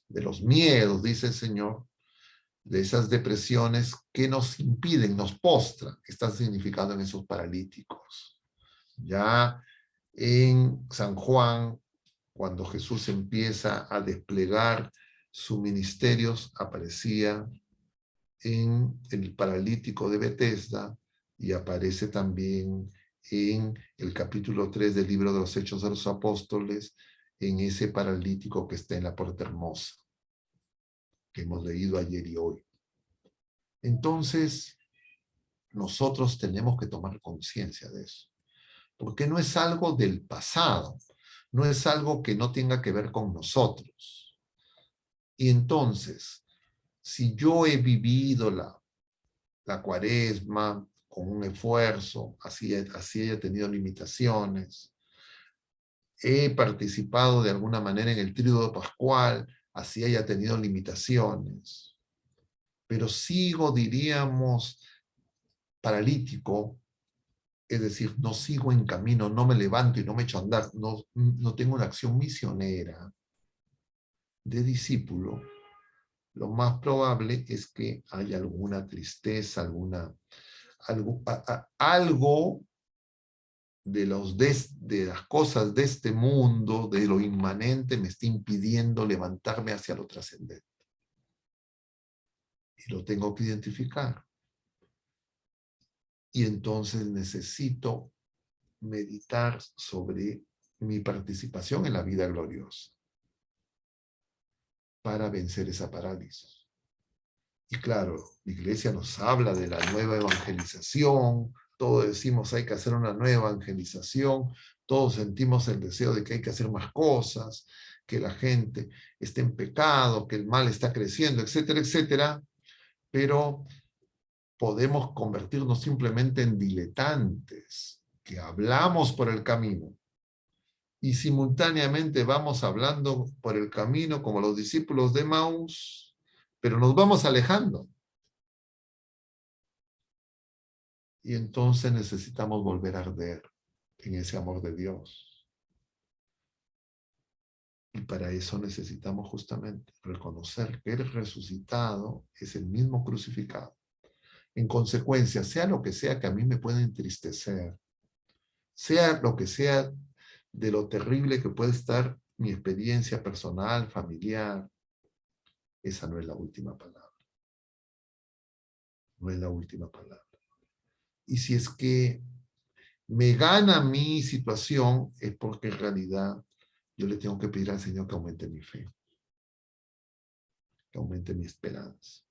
de los miedos, dice el Señor, de esas depresiones que nos impiden, nos postran, que están significando en esos paralíticos. Ya en San Juan, cuando Jesús empieza a desplegar sus ministerios, aparecía en el paralítico de Betesda y aparece también en el capítulo 3 del libro de los Hechos de los Apóstoles, en ese paralítico que está en la Puerta Hermosa, que hemos leído ayer y hoy. Entonces, nosotros tenemos que tomar conciencia de eso, porque no es algo del pasado, no es algo que no tenga que ver con nosotros. Y entonces, si yo he vivido la cuaresma con un esfuerzo, así haya tenido limitaciones, he participado de alguna manera en el tríodo pascual, así haya tenido limitaciones, pero sigo, diríamos, paralítico, es decir, no sigo en camino, no me levanto y no me echo a andar, no tengo una acción misionera de discípulo, lo más probable es que haya alguna tristeza, algo de las cosas de este mundo, de lo inmanente, me está impidiendo levantarme hacia lo trascendente. Y lo tengo que identificar. Y entonces necesito meditar sobre mi participación en la vida gloriosa para vencer esa parálisis. Y claro, la iglesia nos habla de la nueva evangelización, todos decimos hay que hacer una nueva evangelización, todos sentimos el deseo de que hay que hacer más cosas, que la gente esté en pecado, que el mal está creciendo, etcétera, etcétera, pero podemos convertirnos simplemente en diletantes, que hablamos por el camino y simultáneamente vamos hablando por el camino como los discípulos de Maús, pero nos vamos alejando. Y entonces necesitamos volver a arder en ese amor de Dios. Y para eso necesitamos justamente reconocer que el resucitado es el mismo crucificado. En consecuencia, sea lo que sea que a mí me pueda entristecer, sea lo que sea de lo terrible que puede estar mi experiencia personal, familiar, esa no es la última palabra. No es la última palabra. Y si es que me gana mi situación, es porque en realidad yo le tengo que pedir al Señor que aumente mi fe, que aumente mi esperanza.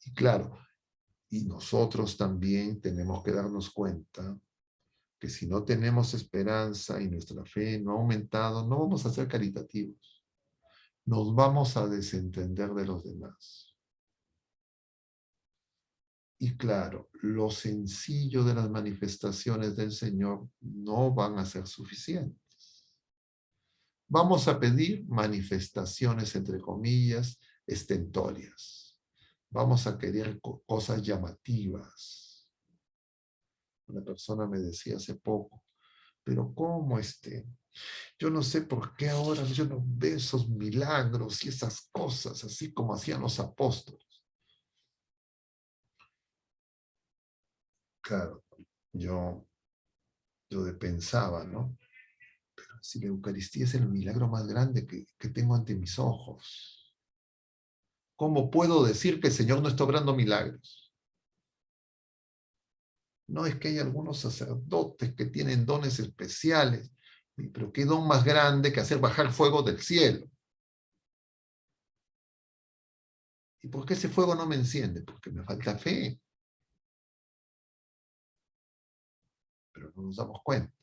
Y claro, y nosotros también tenemos que darnos cuenta que si no tenemos esperanza y nuestra fe no ha aumentado, no vamos a ser caritativos. Nos vamos a desentender de los demás. Y claro, lo sencillo de las manifestaciones del Señor no van a ser suficientes. Vamos a pedir manifestaciones, entre comillas, estentorias. Vamos a querer cosas llamativas. Una persona me decía hace poco, pero ¿cómo yo no sé por qué ahora yo no veo esos milagros y esas cosas, así como hacían los apóstoles? Claro, yo pensaba, ¿no? Pero si la Eucaristía es el milagro más grande que tengo ante mis ojos, ¿cómo puedo decir que el Señor no está obrando milagros? No es que hay algunos sacerdotes que tienen dones especiales, pero ¿qué don más grande que hacer bajar fuego del cielo? ¿Y por qué ese fuego no me enciende? Porque me falta fe. Pero no nos damos cuenta.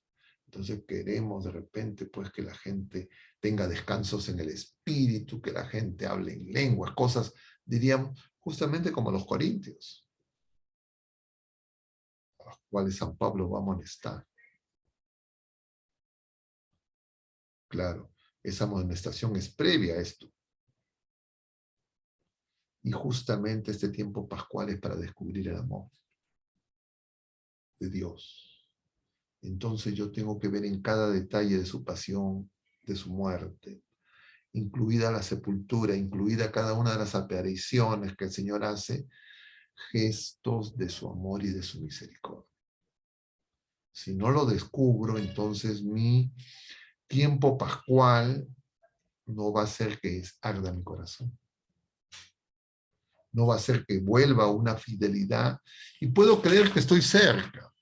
Entonces queremos de repente pues que la gente tenga descansos en el espíritu, que la gente hable en lenguas, cosas, diríamos, justamente como los corintios, a los cuales San Pablo va a amonestar. Claro, esa amonestación es previa a esto. Y justamente este tiempo pascual es para descubrir el amor de Dios. Entonces yo tengo que ver en cada detalle de su pasión, de su muerte, incluida la sepultura, incluida cada una de las apariciones que el Señor hace, gestos de su amor y de su misericordia. Si no lo descubro, entonces mi tiempo pascual no va a ser que arda mi corazón. no va a ser que vuelva una fidelidad y puedo creer que estoy cerca,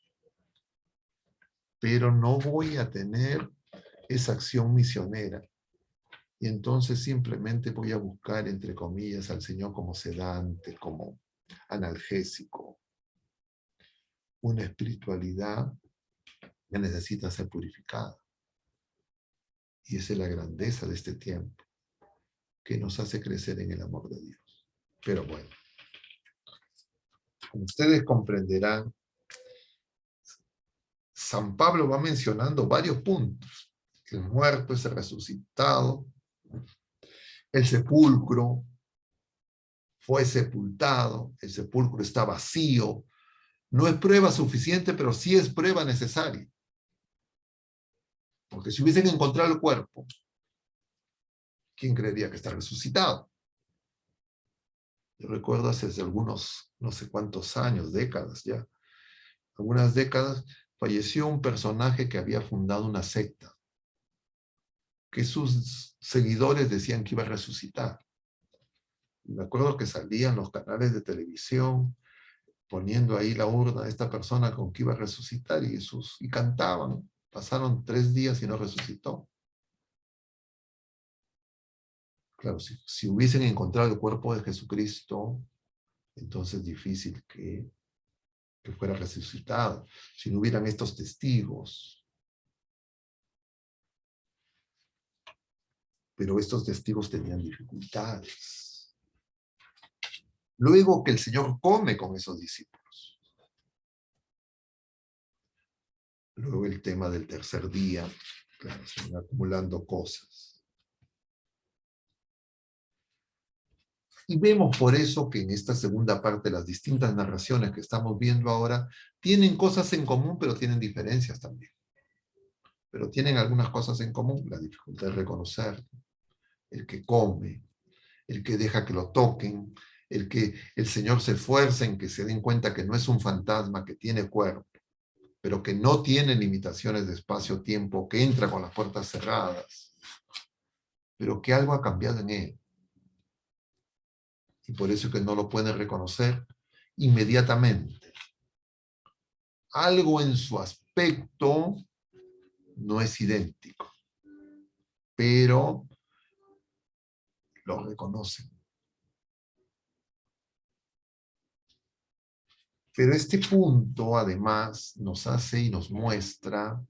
pero no voy a tener esa acción misionera. Y entonces simplemente voy a buscar, entre comillas, al Señor como sedante, como analgésico, una espiritualidad que necesita ser purificada. Y esa es la grandeza de este tiempo, que nos hace crecer en el amor de Dios. Pero bueno, como ustedes comprenderán, San Pablo va mencionando varios puntos. El muerto es el resucitado, el sepulcro fue sepultado, el sepulcro está vacío. No es prueba suficiente, pero sí es prueba necesaria. Porque si hubiesen encontrado el cuerpo, ¿quién creería que está resucitado? Yo recuerdo hace algunos, no sé cuántos años, décadas ya, algunas décadas, falleció un personaje que había fundado una secta, que sus seguidores decían que iba a resucitar. Me acuerdo que salían los canales de televisión poniendo ahí la urna de esta persona con que iba a resucitar y cantaban. Pasaron 3 días y no resucitó. Claro, si hubiesen encontrado el cuerpo de Jesucristo, entonces es difícil que fuera resucitado. Si no hubieran estos testigos. Pero estos testigos tenían dificultades. Luego que el Señor come con esos discípulos. Luego el tema del tercer día. Claro, se van acumulando cosas. Y vemos por eso que en esta segunda parte las distintas narraciones que estamos viendo ahora tienen cosas en común, pero tienen diferencias también. Pero tienen algunas cosas en común, la dificultad de reconocer, el que come, el que deja que lo toquen, el que el Señor se esfuerza en que se den cuenta que no es un fantasma, que tiene cuerpo, pero que no tiene limitaciones de espacio-tiempo, que entra con las puertas cerradas, pero que algo ha cambiado en él. Y por eso es que no lo pueden reconocer inmediatamente. Algo en su aspecto no es idéntico, pero lo reconocen. Pero este punto, además, nos hace y nos muestra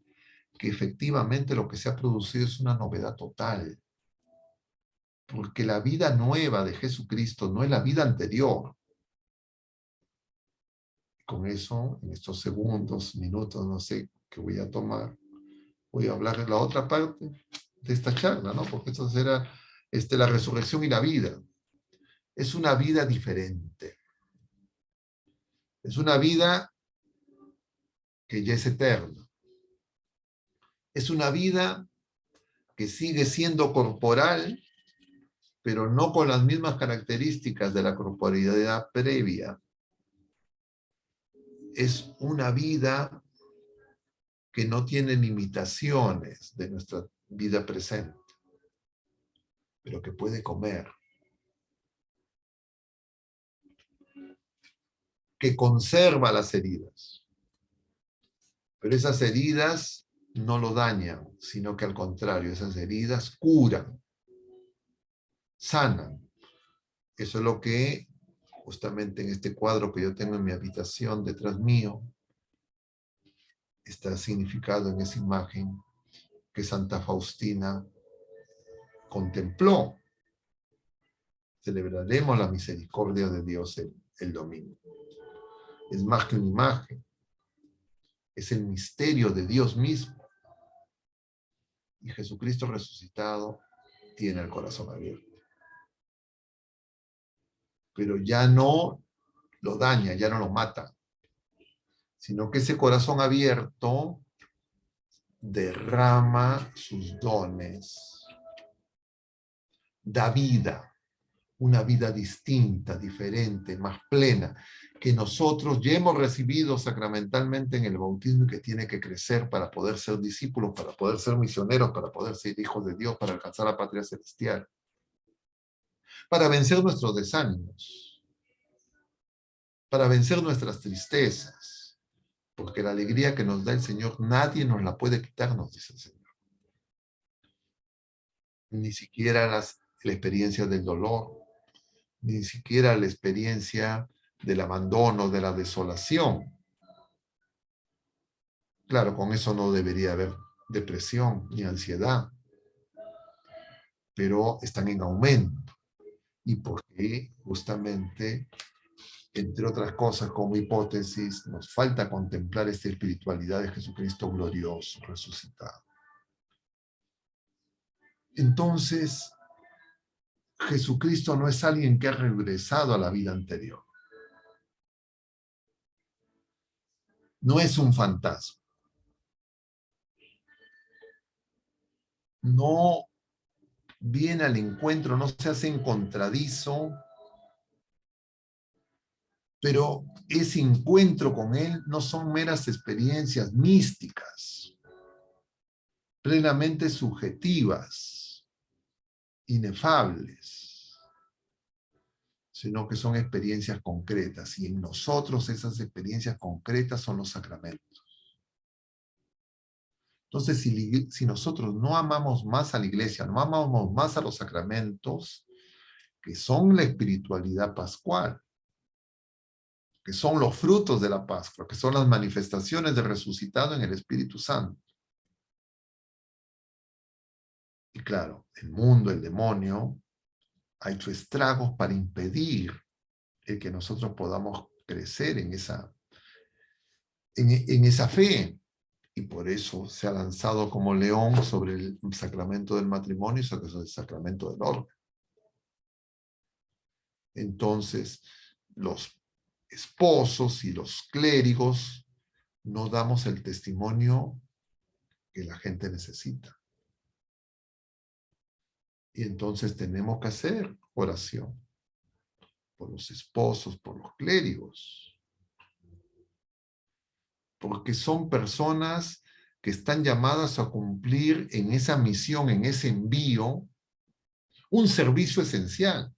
que efectivamente lo que se ha producido es una novedad total. Porque la vida nueva de Jesucristo no es la vida anterior. Con eso, en estos segundos, minutos, no sé qué voy a tomar, voy a hablar de la otra parte de esta charla, ¿no? Porque esto será la resurrección y la vida. Es una vida diferente. Es una vida que ya es eterna. Es una vida que sigue siendo corporal, pero no con las mismas características de la corporeidad previa. Es una vida que no tiene limitaciones de nuestra vida presente, pero que puede comer, que conserva las heridas. Pero esas heridas no lo dañan, sino que al contrario, esas heridas curan, sanan. Eso es lo que justamente en este cuadro que yo tengo en mi habitación detrás mío, está significado en esa imagen que Santa Faustina contempló. Celebraremos la misericordia de Dios el domingo. Es más que una imagen, es el misterio de Dios mismo. Y Jesucristo resucitado tiene el corazón abierto. Pero ya no lo daña, ya no lo mata, sino que ese corazón abierto derrama sus dones, da vida, una vida distinta, diferente, más plena, que nosotros ya hemos recibido sacramentalmente en el bautismo y que tiene que crecer para poder ser discípulos, para poder ser misioneros, para poder ser hijos de Dios, para alcanzar la patria celestial, para vencer nuestros desánimos. para vencer nuestras tristezas, porque la alegría que nos da el Señor nadie nos la puede quitar, nos dice el Señor. Ni siquiera la experiencia del dolor, ni siquiera la experiencia del abandono, de la desolación. Claro, con eso no debería haber depresión ni ansiedad, pero están en aumento. Y porque justamente, entre otras cosas, como hipótesis, nos falta contemplar esta espiritualidad de Jesucristo glorioso, resucitado. Entonces, Jesucristo no es alguien que ha regresado a la vida anterior. No es un fantasma. No viene al encuentro, no se hace encontradizo, pero ese encuentro con Él no son meras experiencias místicas, plenamente subjetivas, inefables, sino que son experiencias concretas, y en nosotros esas experiencias concretas son los sacramentos. Entonces, si nosotros no amamos más a la iglesia, no amamos más a los sacramentos, que son la espiritualidad pascual, que son los frutos de la Pascua, que son las manifestaciones del resucitado en el Espíritu Santo. Y claro, el mundo, el demonio, ha hecho estragos para impedir el que nosotros podamos crecer en esa fe. Y por eso se ha lanzado como león sobre el sacramento del matrimonio y sobre el sacramento del orden. Entonces, los esposos y los clérigos no damos el testimonio que la gente necesita. Y entonces tenemos que hacer oración por los esposos, por los clérigos, porque son personas que están llamadas a cumplir en esa misión, en ese envío, un servicio esencial.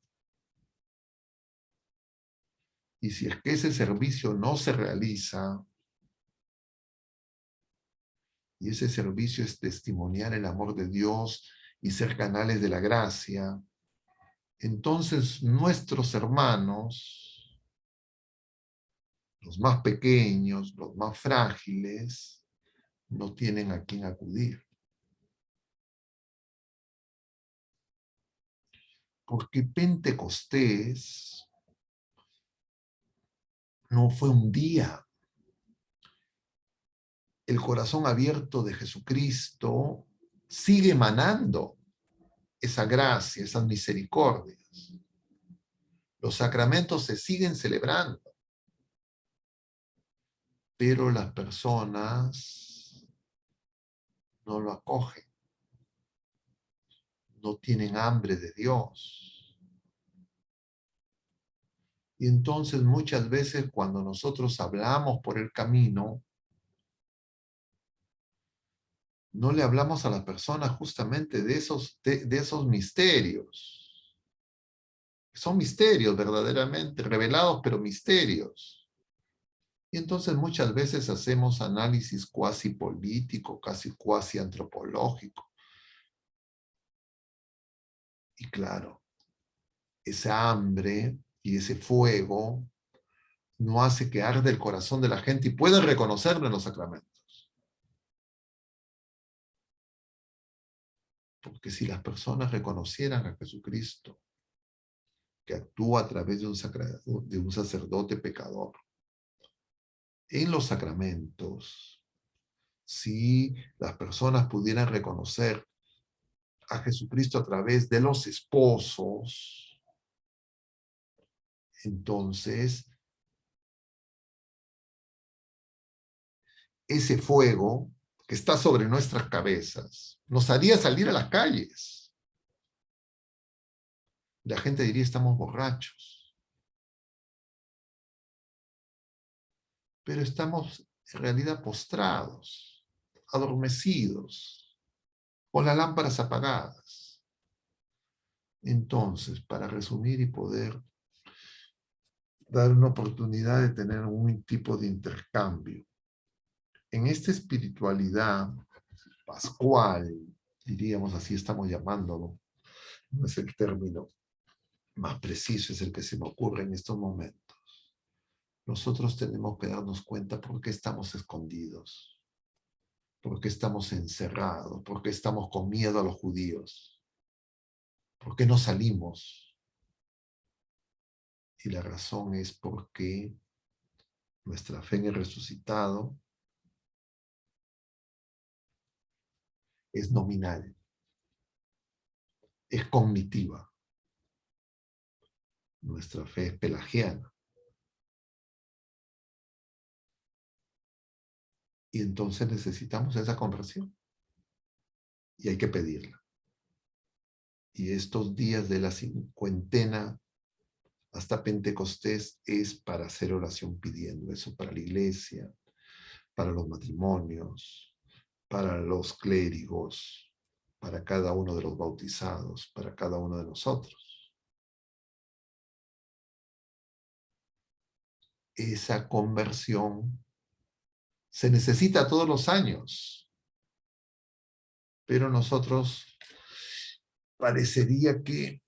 Y si es que ese servicio no se realiza, y ese servicio es testimoniar el amor de Dios y ser canales de la gracia, entonces nuestros hermanos, los más pequeños, los más frágiles, no tienen a quién acudir. Porque Pentecostés no fue un día. El corazón abierto de Jesucristo sigue emanando esa gracia, esas misericordias. Los sacramentos se siguen celebrando, pero las personas no lo acogen. No tienen hambre de Dios. Y entonces muchas veces cuando nosotros hablamos por el camino, no le hablamos a la persona justamente de esos misterios. Son misterios verdaderamente revelados, pero misterios. Y entonces muchas veces hacemos análisis cuasi político, casi cuasi antropológico. Y claro, esa hambre y ese fuego no hace que arde el corazón de la gente y puedan reconocerlo en los sacramentos. Porque si las personas reconocieran a Jesucristo, que actúa a través de un sacerdote pecador, en los sacramentos, si las personas pudieran reconocer a Jesucristo a través de los esposos, entonces ese fuego que está sobre nuestras cabezas nos haría salir a las calles. La gente diría, estamos borrachos. Pero estamos en realidad postrados, adormecidos, con las lámparas apagadas. Entonces, para resumir y poder dar una oportunidad de tener un tipo de intercambio. En esta espiritualidad pascual, diríamos así, estamos llamándolo, no es el término más preciso, es el que se me ocurre en estos momentos. Nosotros tenemos que darnos cuenta por qué estamos escondidos, por qué estamos encerrados, por qué estamos con miedo a los judíos, por qué no salimos. Y la razón es porque nuestra fe en el resucitado es nominal, es cognitiva. Nuestra fe es pelagiana. Y entonces necesitamos esa conversión. Y hay que pedirla. Y estos días de la cincuentena hasta Pentecostés es para hacer oración pidiendo eso, para la iglesia, para los matrimonios, para los clérigos, para cada uno de los bautizados, para cada uno de nosotros. Esa conversión se necesita todos los años, pero nosotros parecería que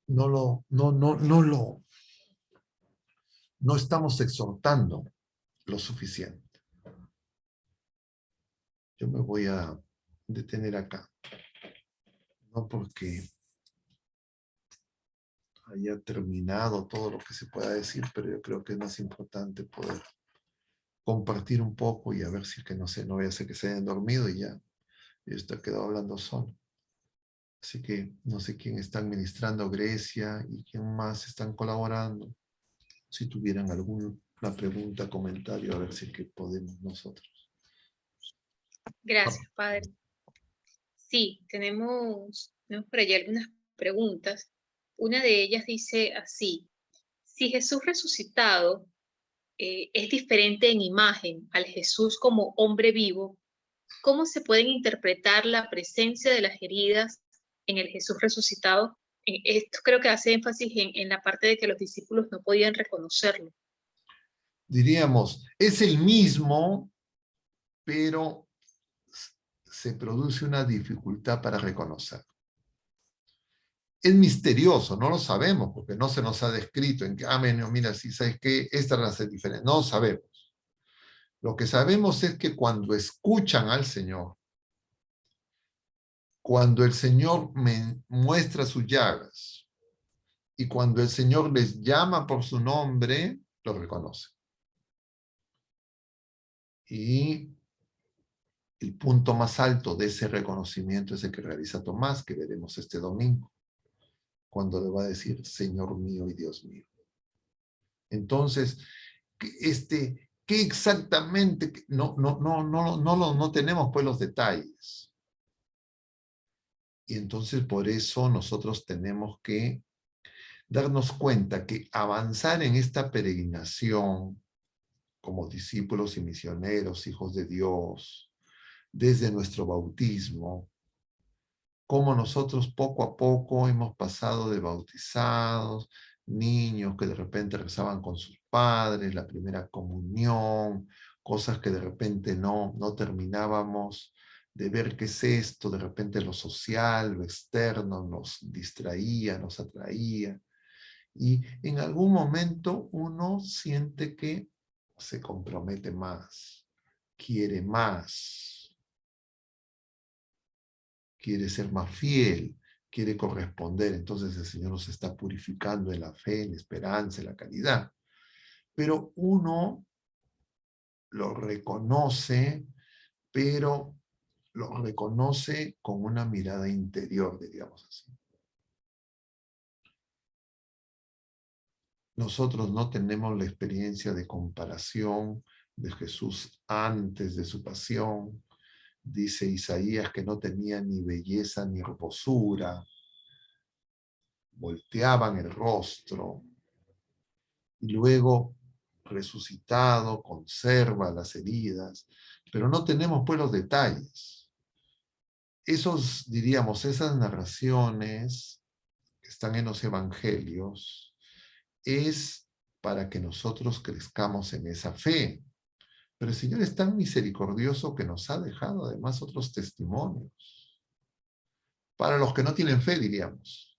no estamos exhortando lo suficiente. Yo me voy a detener acá, no porque haya terminado todo lo que se pueda decir, pero yo creo que es más importante poder compartir un poco y a ver si es que no sé, no voy a hacer que se hayan dormido y ya, yo estoy quedado hablando solo. Así que no sé quién está administrando Grecia y quién más están colaborando. Si tuvieran alguna pregunta, comentario, a ver si es que podemos nosotros. Gracias, Padre. Sí, tenemos por allí algunas preguntas. Una de ellas dice así: si Jesús resucitado es diferente en imagen al Jesús como hombre vivo, ¿cómo se pueden interpretar la presencia de las heridas en el Jesús resucitado? Esto creo que hace énfasis en la parte de que los discípulos no podían reconocerlo. Diríamos, es el mismo, pero se produce una dificultad para reconocer. Es misterioso, no lo sabemos, porque no se nos ha descrito en que, mira, si sabes que esta va a ser diferente. No sabemos. Lo que sabemos es que cuando escuchan al Señor, cuando el Señor me muestra sus llagas y cuando el Señor les llama por su nombre, lo reconocen. Y el punto más alto de ese reconocimiento es el que realiza Tomás, que veremos este domingo, cuando le va a decir, Señor mío y Dios mío. Entonces, ¿qué exactamente? No tenemos pues los detalles. Y entonces por eso nosotros tenemos que darnos cuenta que avanzar en esta peregrinación como discípulos y misioneros, hijos de Dios, desde nuestro bautismo, como nosotros poco a poco hemos pasado de bautizados, niños que de repente rezaban con sus padres, la primera comunión, cosas que de repente no terminábamos de ver qué es esto, de repente lo social, lo externo nos distraía, nos atraía. Y en algún momento uno siente que se compromete más, quiere más, quiere ser más fiel, quiere corresponder. Entonces el Señor nos está purificando en la fe, en la esperanza, en la caridad. Pero uno lo reconoce, pero lo reconoce con una mirada interior, diríamos así. Nosotros no tenemos la experiencia de comparación de Jesús antes de su pasión. Dice Isaías que no tenía ni belleza ni hermosura, volteaban el rostro, y luego resucitado, conserva las heridas, pero no tenemos pues los detalles. Diríamos, esas narraciones que están en los evangelios, es para que nosotros crezcamos en esa fe. Pero el Señor es tan misericordioso que nos ha dejado además otros testimonios. Para los que no tienen fe, diríamos.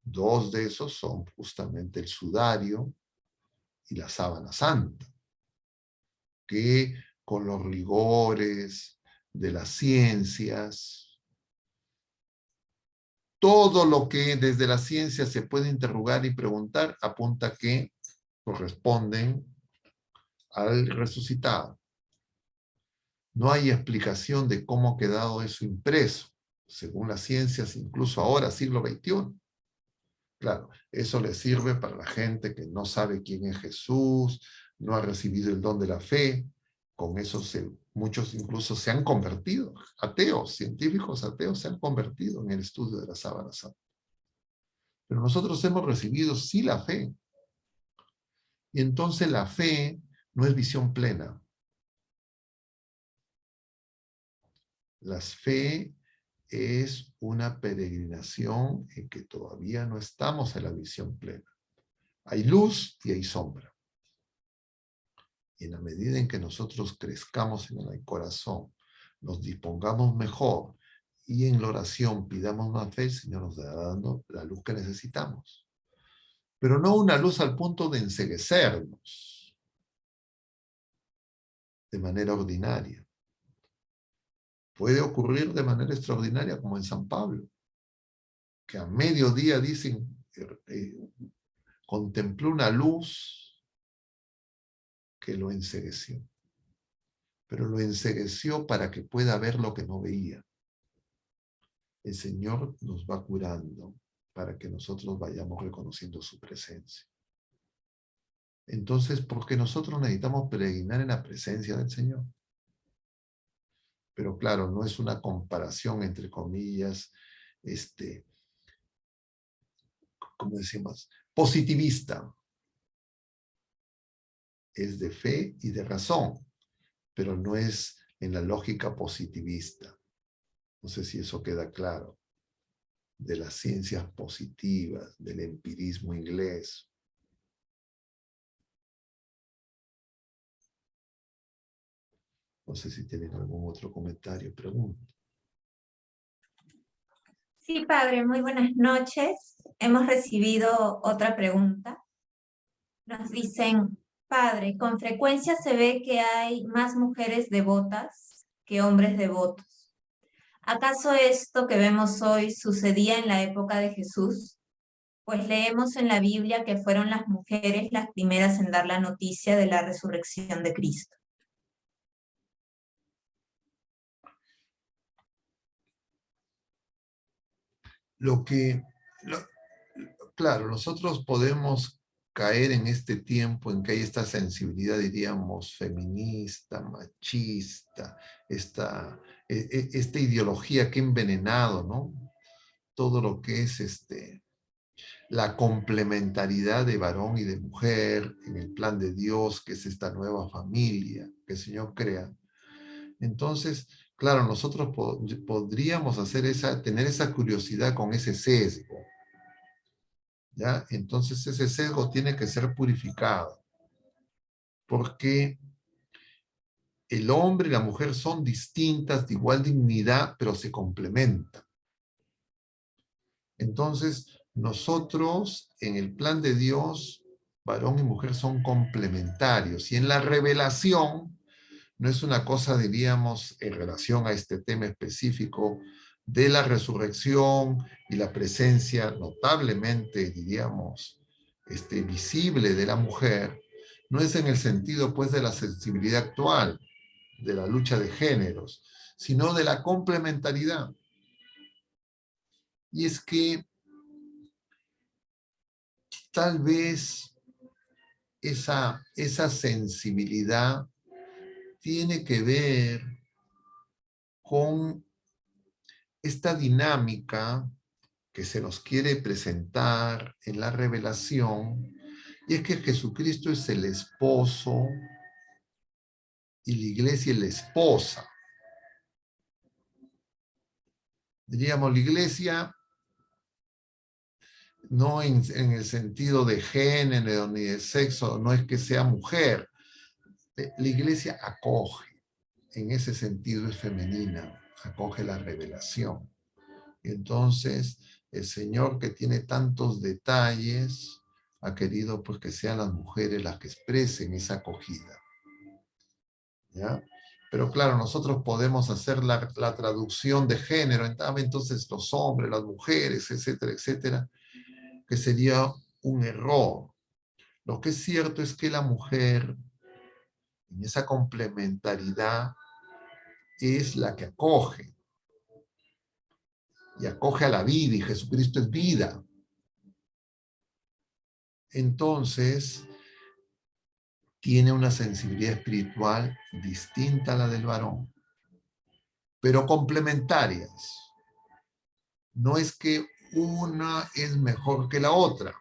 Dos de esos son justamente el sudario y la sábana santa, que con los rigores de las ciencias, todo lo que desde la ciencia se puede interrogar y preguntar apunta que corresponden al resucitado. No hay explicación de cómo ha quedado eso impreso, según las ciencias, incluso ahora, siglo XXI. Claro, eso le sirve para la gente que no sabe quién es Jesús, no ha recibido el don de la fe. Con eso muchos incluso se han convertido, ateos, científicos ateos se han convertido en el estudio de la sábana santa. Pero nosotros hemos recibido sí la fe. Y entonces la fe no es visión plena. La fe es una peregrinación en que todavía no estamos en la visión plena. Hay luz y hay sombra. Y en la medida en que nosotros crezcamos en el corazón, nos dispongamos mejor y en la oración pidamos más fe, el Señor nos dará dando la luz que necesitamos. Pero no una luz al punto de enceguecernos de manera ordinaria. Puede ocurrir de manera extraordinaria como en San Pablo, que a mediodía dicen, contempló una luz que lo encegueció. Pero lo encegueció para que pueda ver lo que no veía. El Señor nos va curando para que nosotros vayamos reconociendo su presencia. Entonces, ¿por qué nosotros necesitamos peregrinar en la presencia del Señor? Pero claro, no es una comparación, entre comillas, ¿cómo decimos? Positivista. Es de fe y de razón, pero no es en la lógica positivista. No sé si eso queda claro. De las ciencias positivas, del empirismo inglés. No sé si tienen algún otro comentario, pregunta. Sí, padre, muy buenas noches. Hemos recibido otra pregunta. Nos dicen, padre, con frecuencia se ve que hay más mujeres devotas que hombres devotos. ¿Acaso esto que vemos hoy sucedía en la época de Jesús? Pues leemos en la Biblia que fueron las mujeres las primeras en dar la noticia de la resurrección de Cristo. Claro, nosotros podemos caer en este tiempo en que hay esta sensibilidad, diríamos, feminista, machista, esta ideología que ha envenenado, ¿no? Todo lo que es la complementariedad de varón y de mujer en el plan de Dios, que es esta nueva familia que el Señor crea. Entonces, claro, nosotros podríamos tener esa curiosidad con ese sesgo, ¿ya? Entonces ese sesgo tiene que ser purificado, porque el hombre y la mujer son distintas, de igual dignidad, pero se complementan. Entonces, nosotros, en el plan de Dios, varón y mujer son complementarios, y en la revelación, no es una cosa, diríamos, en relación a este tema específico de la resurrección y la presencia notablemente, diríamos, visible de la mujer, no es en el sentido, pues, de la sensibilidad actual, de la lucha de géneros, sino de la complementariedad. Y es que tal vez esa sensibilidad tiene que ver con esta dinámica que se nos quiere presentar en la revelación, y es que Jesucristo es el esposo y la iglesia es la esposa. Diríamos, la iglesia no en el sentido de género ni de sexo, no es que sea mujer. La iglesia acoge, en ese sentido es femenina, acoge la revelación. Entonces, el Señor, que tiene tantos detalles, ha querido pues que sean las mujeres las que expresen esa acogida, ¿ya? Pero claro, nosotros podemos hacer la traducción de género, entonces los hombres, las mujeres, etcétera, etcétera, que sería un error. Lo que es cierto es que la mujer, en esa complementariedad, es la que acoge, y acoge a la vida, y Jesucristo es vida. Entonces, tiene una sensibilidad espiritual distinta a la del varón, pero complementarias. No es que una es mejor que la otra,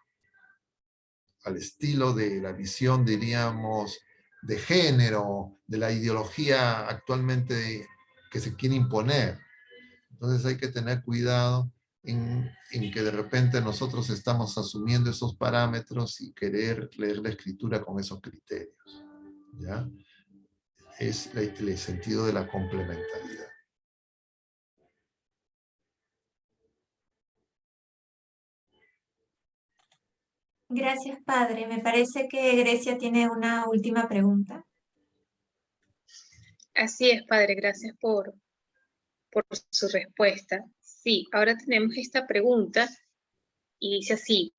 al estilo de la visión, diríamos, de género, de la ideología actualmente que se quiere imponer. Entonces hay que tener cuidado en que de repente nosotros estamos asumiendo esos parámetros y querer leer la escritura con esos criterios, ¿ya? Es el sentido de la complementariedad. Gracias, padre. Me parece que Grecia tiene una última pregunta. Así es, padre, gracias por su respuesta. Sí, ahora tenemos esta pregunta y dice así: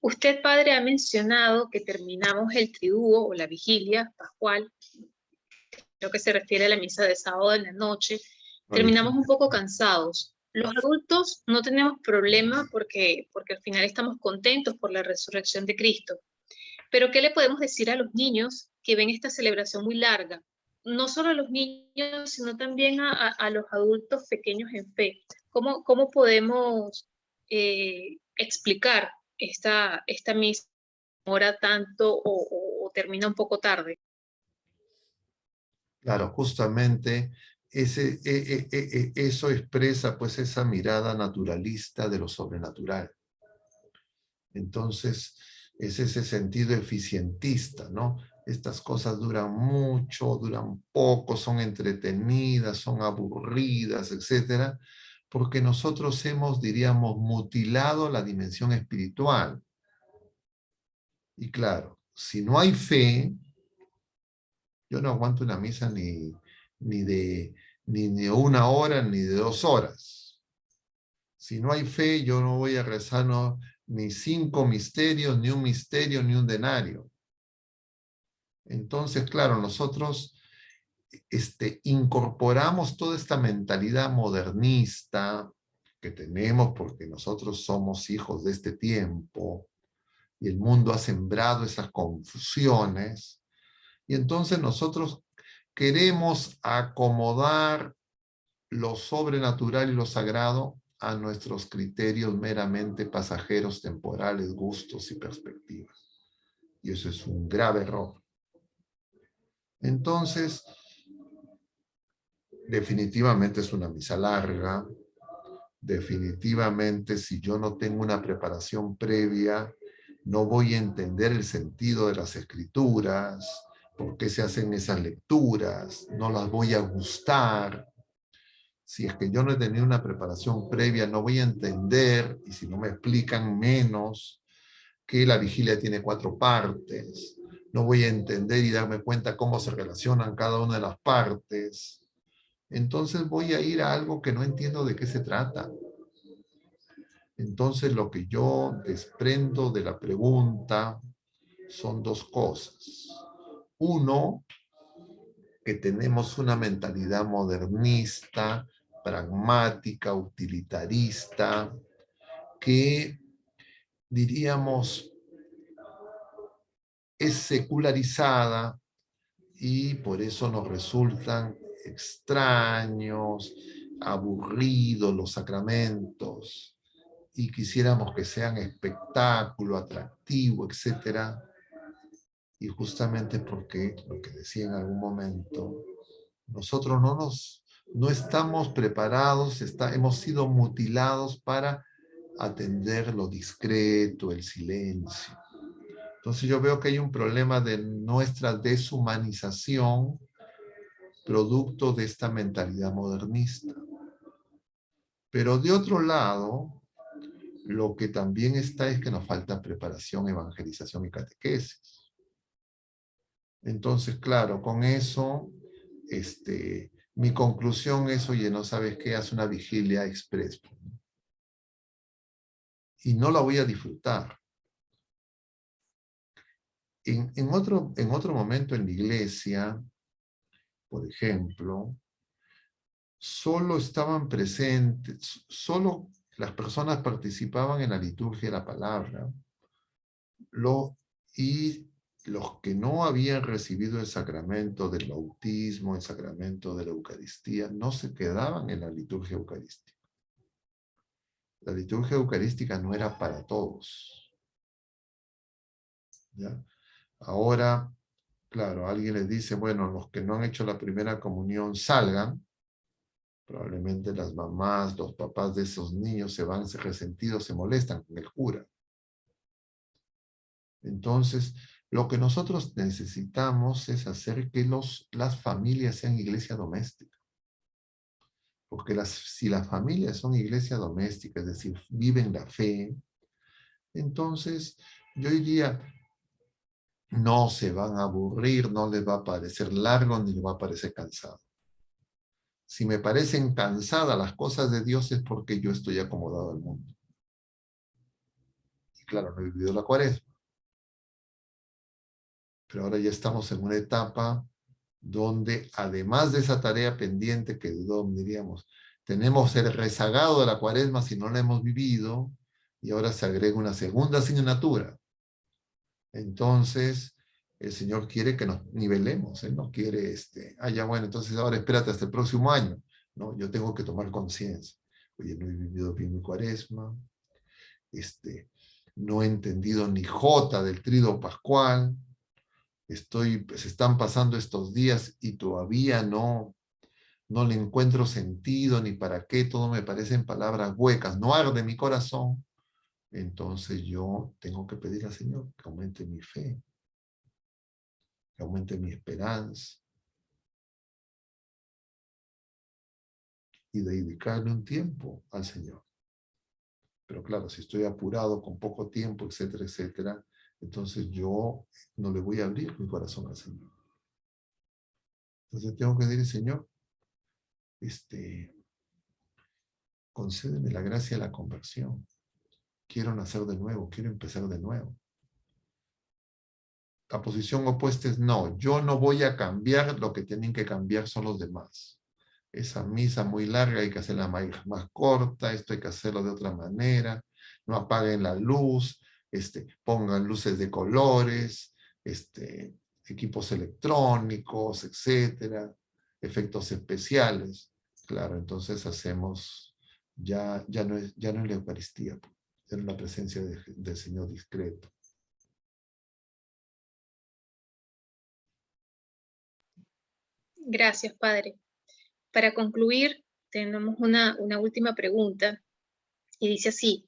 usted, padre, ha mencionado que terminamos el triduo o la vigilia pascual, creo que se refiere a la misa de sábado en la noche, terminamos un poco cansados. Los adultos no tenemos problema porque al final estamos contentos por la resurrección de Cristo. Pero ¿qué le podemos decir a los niños que ven esta celebración muy larga? No solo a los niños, sino también a los adultos pequeños en fe. ¿Cómo podemos explicar esta misa hora tanto o termina un poco tarde? Claro, justamente eso expresa pues esa mirada naturalista de lo sobrenatural. Entonces, es ese sentido eficientista, ¿no? Estas cosas duran mucho, duran poco, son entretenidas, son aburridas, etcétera, porque nosotros hemos, diríamos, mutilado la dimensión espiritual. Y claro, si no hay fe, yo no aguanto una misa ni de 1 hora ni de 2 horas. Si no hay fe, yo no voy a rezar ni 5 misterios, ni un misterio, ni un denario. Entonces, claro, nosotros incorporamos toda esta mentalidad modernista que tenemos porque nosotros somos hijos de este tiempo y el mundo ha sembrado esas confusiones. Y entonces nosotros queremos acomodar lo sobrenatural y lo sagrado a nuestros criterios meramente pasajeros, temporales, gustos y perspectivas. Y eso es un grave error. Entonces, definitivamente es una misa larga. Definitivamente, si yo no tengo una preparación previa, no voy a entender el sentido de las escrituras, por qué se hacen esas lecturas, no las voy a gustar. Si es que yo no he tenido una preparación previa, no voy a entender, y si no me explican menos, que la vigilia tiene 4 partes. No voy a entender y darme cuenta cómo se relacionan cada una de las partes. Entonces voy a ir a algo que no entiendo de qué se trata. Entonces lo que yo desprendo de la pregunta son 2 cosas. Uno, que tenemos una mentalidad modernista, pragmática, utilitarista, que diríamos es secularizada y por eso nos resultan extraños, aburridos los sacramentos y quisiéramos que sean espectáculo, atractivo, etcétera. Y justamente porque, lo que decía en algún momento, nosotros no estamos preparados, hemos sido mutilados para atender lo discreto, el silencio. Entonces yo veo que hay un problema de nuestra deshumanización producto de esta mentalidad modernista. Pero de otro lado, lo que también está es que nos falta preparación, evangelización y catequesis. Entonces, claro, con eso, mi conclusión es, oye, ¿no sabes qué? Haz una vigilia express. Y no la voy a disfrutar. En otro momento en la iglesia, por ejemplo, solo estaban presentes, solo las personas participaban en la liturgia de la palabra, y los que no habían recibido el sacramento del bautismo, el sacramento de la Eucaristía, no se quedaban en la liturgia eucarística. La liturgia eucarística no era para todos. ¿Ya? Ahora, claro, alguien les dice, bueno, los que no han hecho la primera comunión salgan. Probablemente las mamás, los papás de esos niños se van resentidos, se molestan con el cura. Entonces, lo que nosotros necesitamos es hacer que las familias sean iglesia doméstica. Porque si las familias son iglesia doméstica, es decir, viven la fe, entonces yo diría, no se van a aburrir, no les va a parecer largo, ni les va a parecer cansado. Si me parecen cansadas las cosas de Dios es porque yo estoy acomodado al mundo. Y claro, no he vivido la Cuaresma. Pero ahora ya estamos en una etapa donde, además de esa tarea pendiente que diríamos, tenemos el rezagado de la Cuaresma si no la hemos vivido, y ahora se agrega una segunda asignatura. Entonces, el Señor quiere que nos nivelemos. Él no quiere, ya bueno, entonces ahora espérate hasta el próximo año. No, yo tengo que tomar conciencia. Oye, no he vivido bien mi Cuaresma, no he entendido ni jota del trido pascual, se están pasando estos días y todavía no le encuentro sentido ni para qué, todo me parecen palabras huecas, no arde mi corazón. Entonces yo tengo que pedir al Señor que aumente mi fe, que aumente mi esperanza y dedicarle un tiempo al Señor. Pero claro, si estoy apurado con poco tiempo, etcétera, etcétera, entonces yo no le voy a abrir mi corazón al Señor. Entonces tengo que decir, Señor, concédeme la gracia de la conversión. Quiero nacer de nuevo, quiero empezar de nuevo. La posición opuesta es no, yo no voy a cambiar, lo que tienen que cambiar son los demás. Esa misa muy larga hay que hacerla más corta, esto hay que hacerlo de otra manera, no apaguen la luz, pongan luces de colores, equipos electrónicos, etcétera, efectos especiales. Claro, entonces hacemos, ya no es la Eucaristía, ya no es la presencia del Señor discreto. Gracias, Padre. Para concluir, tenemos una última pregunta y dice así: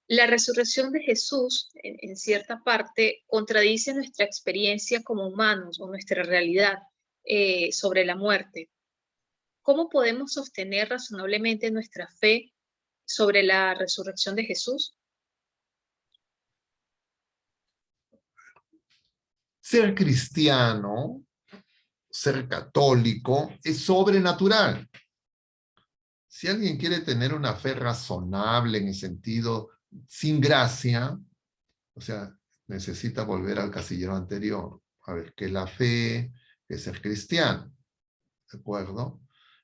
la resurrección de Jesús, en cierta parte, contradice nuestra experiencia como humanos o nuestra realidad sobre la muerte. ¿Cómo podemos sostener razonablemente nuestra fe sobre la resurrección de Jesús? Ser cristiano, ser católico, es sobrenatural. Si alguien quiere tener una fe razonable en el sentido sin gracia, o sea, necesita volver al casillero anterior. A ver, que la fe es ser cristiano. ¿De acuerdo?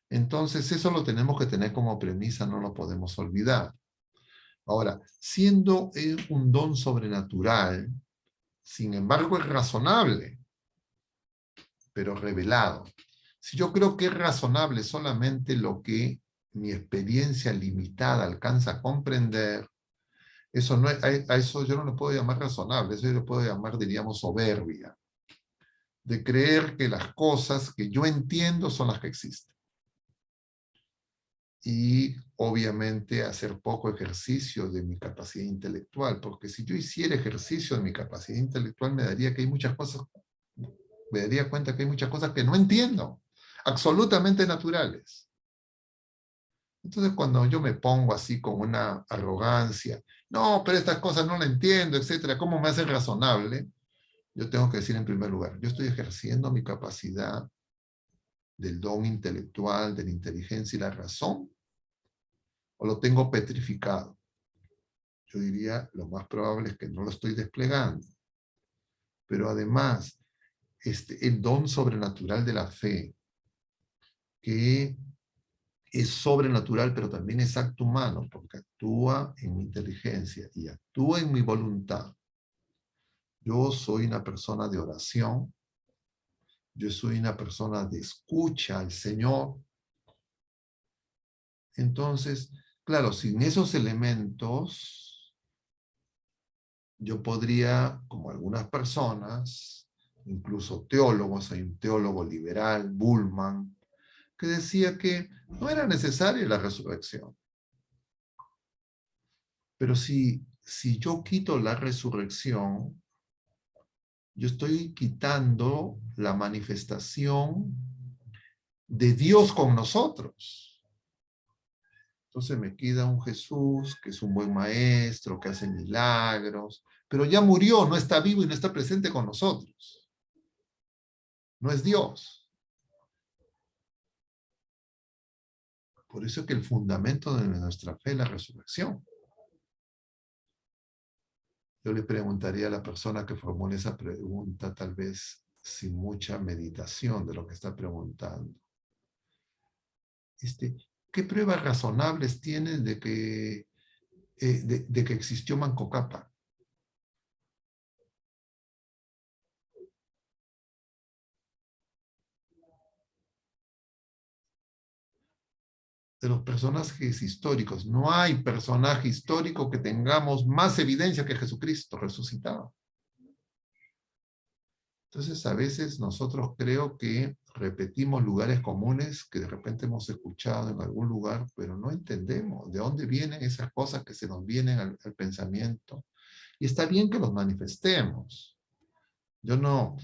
Entonces, eso lo tenemos que tener como premisa, no lo podemos olvidar. Ahora, siendo un don sobrenatural, sin embargo, es razonable, pero revelado. Si yo creo que es razonable solamente lo que mi experiencia limitada alcanza a comprender, eso no es, a eso yo no lo puedo llamar razonable, eso yo lo puedo llamar, diríamos, soberbia. De creer que las cosas que yo entiendo son las que existen. y obviamente hacer poco ejercicio de mi capacidad intelectual, porque si yo hiciera ejercicio de mi capacidad intelectual me daría cuenta que hay muchas cosas que no entiendo, absolutamente naturales. Entonces cuando yo me pongo así con una arrogancia, no, pero estas cosas no las entiendo, etcétera, ¿cómo me hace razonable? Yo tengo que decir en primer lugar, yo estoy ejerciendo mi capacidad del don intelectual, de la inteligencia y la razón, o lo tengo petrificado. Yo diría, lo más probable es que no lo estoy desplegando. Pero además, el don sobrenatural de la fe, que es sobrenatural, pero también es acto humano, porque actúa en mi inteligencia y actúa en mi voluntad. Yo soy una persona de oración, yo soy una persona de escucha al Señor. Entonces, claro, sin esos elementos, yo podría, como algunas personas, incluso teólogos, hay un teólogo liberal, Bullman, que decía que no era necesaria la resurrección. Pero si yo quito la resurrección, yo estoy quitando la manifestación de Dios con nosotros. Entonces me queda un Jesús que es un buen maestro, que hace milagros, pero ya murió, no está vivo y no está presente con nosotros. No es Dios. Por eso es que el fundamento de nuestra fe es la resurrección. Yo le preguntaría a la persona que formule esa pregunta, tal vez sin mucha meditación de lo que está preguntando. ¿Qué pruebas razonables tienes de que existió Manco Cápac? De los personajes históricos. No hay personaje histórico que tengamos más evidencia que Jesucristo resucitado. Entonces, a veces nosotros creo que repetimos lugares comunes que de repente hemos escuchado en algún lugar, pero no entendemos de dónde vienen esas cosas que se nos vienen al pensamiento. Y está bien que los manifestemos. No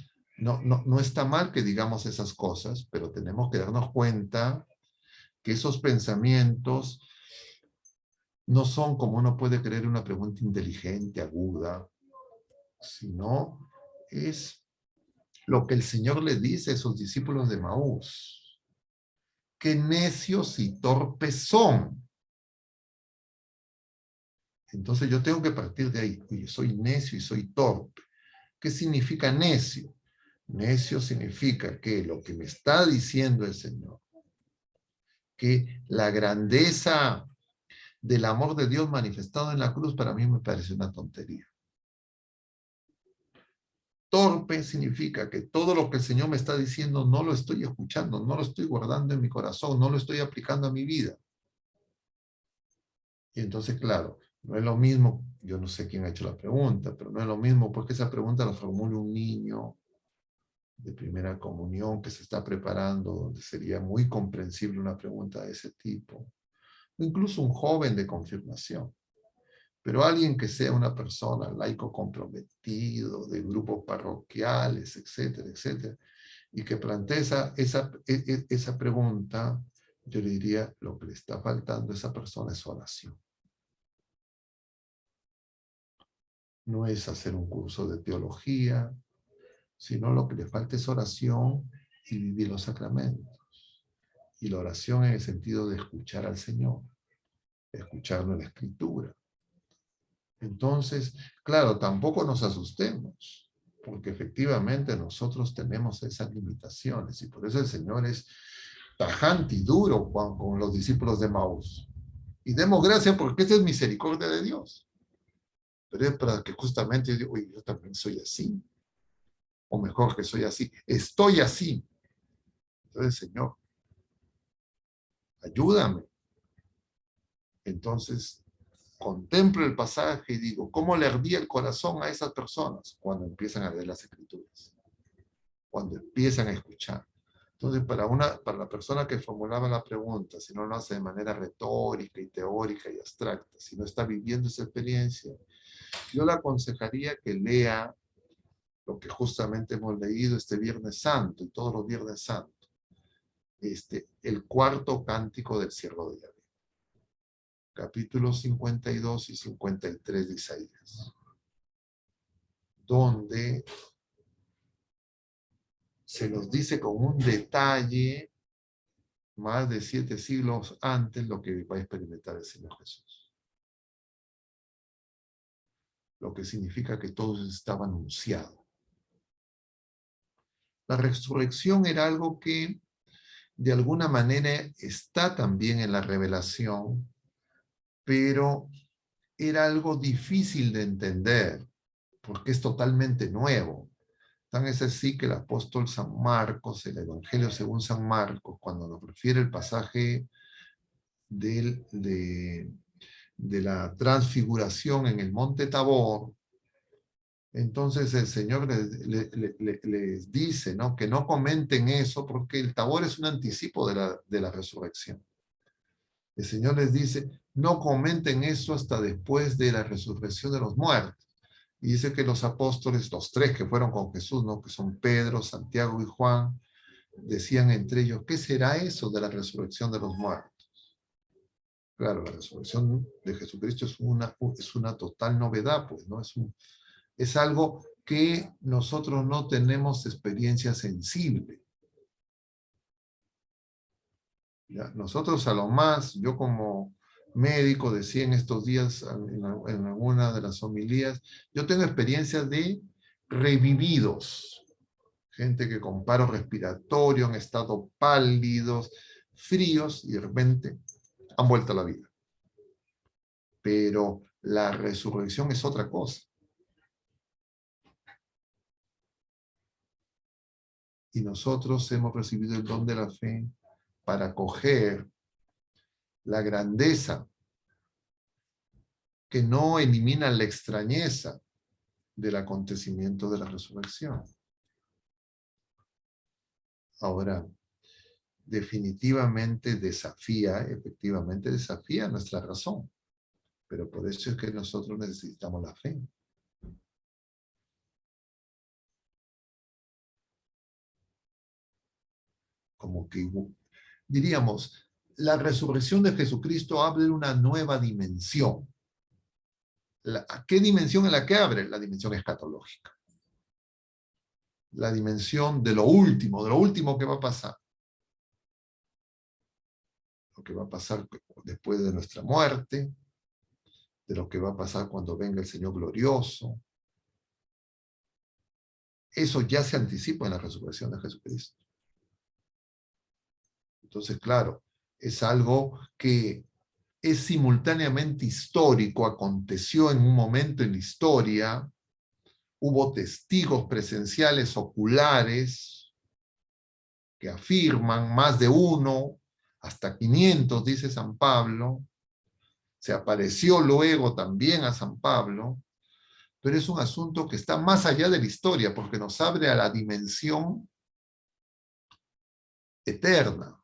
está mal que digamos esas cosas, pero tenemos que darnos cuenta que esos pensamientos no son, como uno puede creer, una pregunta inteligente, aguda, sino es lo que el Señor le dice a esos discípulos de Maús. ¡Qué necios y torpes son! Entonces yo tengo que partir de ahí. Oye, soy necio y soy torpe. ¿Qué significa necio? Necio significa que lo que me está diciendo el Señor, que la grandeza del amor de Dios manifestado en la cruz, para mí me parece una tontería. Torpe significa que todo lo que el Señor me está diciendo no lo estoy escuchando, no lo estoy guardando en mi corazón, no lo estoy aplicando a mi vida. Y entonces, claro, no es lo mismo, yo no sé quién ha hecho la pregunta, pero no es lo mismo porque esa pregunta la formula un niño de primera comunión que se está preparando, donde sería muy comprensible una pregunta de ese tipo, o incluso un joven de confirmación. Pero alguien que sea una persona laico comprometido, de grupos parroquiales, etcétera, etcétera, y que plantee esa pregunta, yo le diría, lo que le está faltando a esa persona es oración. No es hacer un curso de teología, sino lo que le falta es oración y vivir los sacramentos. Y la oración en el sentido de escuchar al Señor, escucharlo en la Escritura. Entonces, claro, tampoco nos asustemos, porque efectivamente nosotros tenemos esas limitaciones, y por eso el Señor es tajante y duro con los discípulos de Maús. Y demos gracias porque esa es misericordia de Dios. Pero es para que justamente yo diga, oye, yo también soy así. O mejor que soy así, estoy así. Entonces, Señor, ayúdame. Entonces, contemplo el pasaje y digo, ¿cómo le ardía el corazón a esas personas cuando empiezan a leer las Escrituras? Cuando empiezan a escuchar. Entonces, para la persona que formulaba la pregunta, si no lo hace de manera retórica y teórica y abstracta, si no está viviendo esa experiencia, yo le aconsejaría que lea lo que justamente hemos leído este Viernes Santo y todos los Viernes Santos, el cuarto cántico del siervo de Yahvé, capítulos 52 y 53 de Isaías, donde se nos dice con un detalle más de 7 siglos antes lo que va a experimentar el Señor Jesús. Lo que significa que todo estaba anunciado. La resurrección era algo que de alguna manera está también en la revelación, pero era algo difícil de entender, porque es totalmente nuevo. Tan es así que el apóstol San Marcos, el Evangelio según San Marcos, cuando nos refiere el pasaje de la transfiguración en el monte Tabor, entonces el Señor les dice, ¿no?, que no comenten eso porque el Tabor es un anticipo de la resurrección. El Señor les dice, no comenten eso hasta después de la resurrección de los muertos. Y dice que los apóstoles, los 3 que fueron con Jesús, ¿no?, que son Pedro, Santiago y Juan, decían entre ellos, ¿qué será eso de la resurrección de los muertos? Claro, la resurrección de Jesucristo es una total novedad, pues, ¿no? Es algo que nosotros no tenemos experiencia sensible. ¿Ya? Nosotros a lo más, yo como médico decía en estos días, en alguna de las homilías, yo tengo experiencias de revividos, gente que con paro respiratorio han estado pálidos, fríos y de repente han vuelto a la vida. Pero la resurrección es otra cosa. Y nosotros hemos recibido el don de la fe para acoger la grandeza que no elimina la extrañeza del acontecimiento de la resurrección. Ahora, definitivamente efectivamente desafía nuestra razón, pero por eso es que nosotros necesitamos la fe. Como que diríamos, la resurrección de Jesucristo abre una nueva dimensión. ¿Qué dimensión es la que abre? La dimensión escatológica. La dimensión de lo último que va a pasar. Lo que va a pasar después de nuestra muerte, de lo que va a pasar cuando venga el Señor glorioso. Eso ya se anticipa en la resurrección de Jesucristo. Entonces, claro, es algo que es simultáneamente histórico, aconteció en un momento en la historia, hubo testigos presenciales oculares que afirman, más de uno, hasta 500, dice San Pablo, se apareció luego también a San Pablo, pero es un asunto que está más allá de la historia, porque nos abre a la dimensión eterna.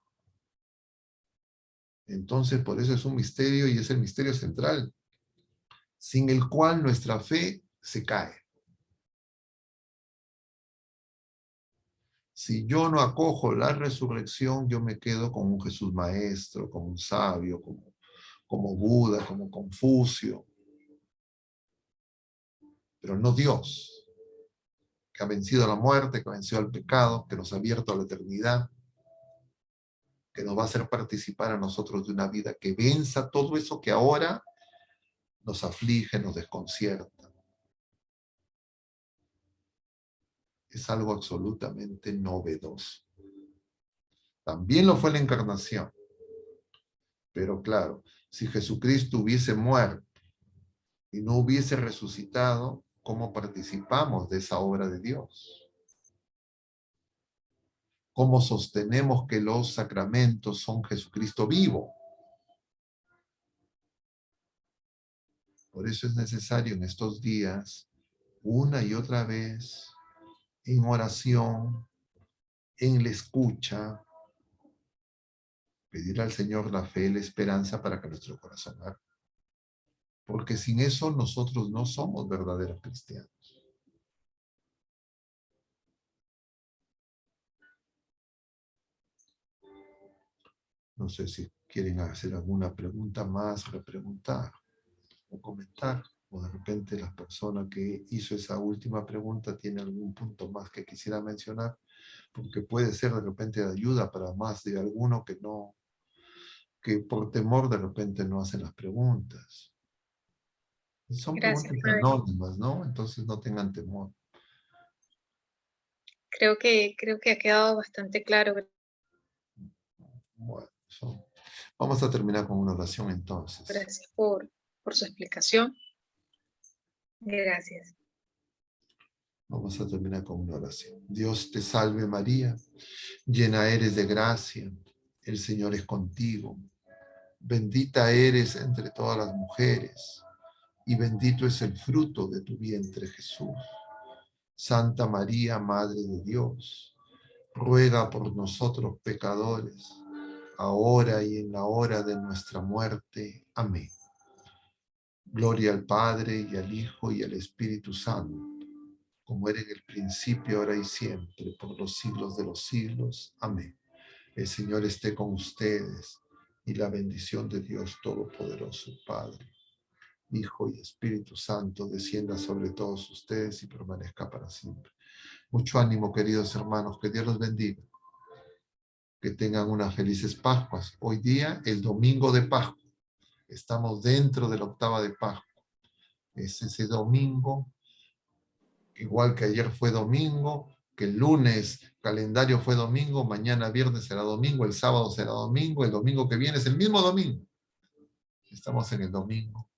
Entonces, por eso es un misterio y es el misterio central, sin el cual nuestra fe se cae. Si yo no acojo la resurrección, yo me quedo con un Jesús maestro, como un sabio, como Buda, como Confucio, pero no Dios, que ha vencido la muerte, que ha vencido al pecado, que nos ha abierto a la eternidad, que nos va a hacer participar a nosotros de una vida que venza todo eso que ahora nos aflige, nos desconcierta. Es algo absolutamente novedoso. También lo fue la encarnación. Pero claro, si Jesucristo hubiese muerto y no hubiese resucitado, ¿cómo participamos de esa obra de Dios? ¿Cómo sostenemos que los sacramentos son Jesucristo vivo? Por eso es necesario en estos días, una y otra vez, en oración, en la escucha, pedir al Señor la fe y la esperanza para que nuestro corazón arde. Porque sin eso nosotros no somos verdaderos cristianos. No sé si quieren hacer alguna pregunta más, repreguntar o comentar. O de repente la persona que hizo esa última pregunta tiene algún punto más que quisiera mencionar, porque puede ser de repente de ayuda para más de alguno que por temor de repente no hacen las preguntas. Son Gracias, preguntas padre. anónimas, ¿no? Entonces no tengan temor. Creo que ha quedado bastante claro. Bueno, vamos a terminar con una oración entonces. Gracias por su explicación. Gracias. Vamos a terminar con una oración. Dios te salve María, llena eres de gracia, el Señor es contigo. Bendita eres entre todas las mujeres, y bendito es el fruto de tu vientre Jesús. Santa María, Madre de Dios, ruega por nosotros pecadores, ahora y en la hora de nuestra muerte. Amén. Gloria al Padre, y al Hijo, y al Espíritu Santo, como era en el principio, ahora y siempre, por los siglos de los siglos. Amén. El Señor esté con ustedes, y la bendición de Dios Todopoderoso, Padre, Hijo y Espíritu Santo, descienda sobre todos ustedes y permanezca para siempre. Mucho ánimo, queridos hermanos, que Dios los bendiga. Que tengan unas felices Pascuas. Hoy día, el domingo de Pascua. Estamos dentro de la octava de Pascua. Es ese domingo, igual que ayer fue domingo, que el lunes calendario fue domingo, mañana viernes será domingo, el sábado será domingo, el domingo que viene es el mismo domingo. Estamos en el domingo,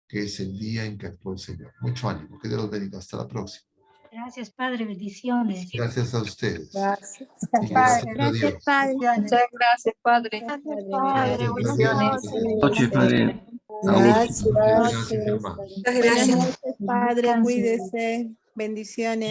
que es el día en que actuó el Señor. Mucho ánimo, que Dios los bendiga. Hasta la próxima. Gracias, Padre, bendiciones. Gracias a ustedes. Gracias. Y gracias a Gracias, Dios. Padre. Muchas gracias, Padre. Gracias, Gracias Padre, a buenas Dios. noches. Noche, Padre. Gracias. Gracias, hermanos. Muchas Buenas gracias. noches, Padre. Descanse. Cuídese. Bendiciones.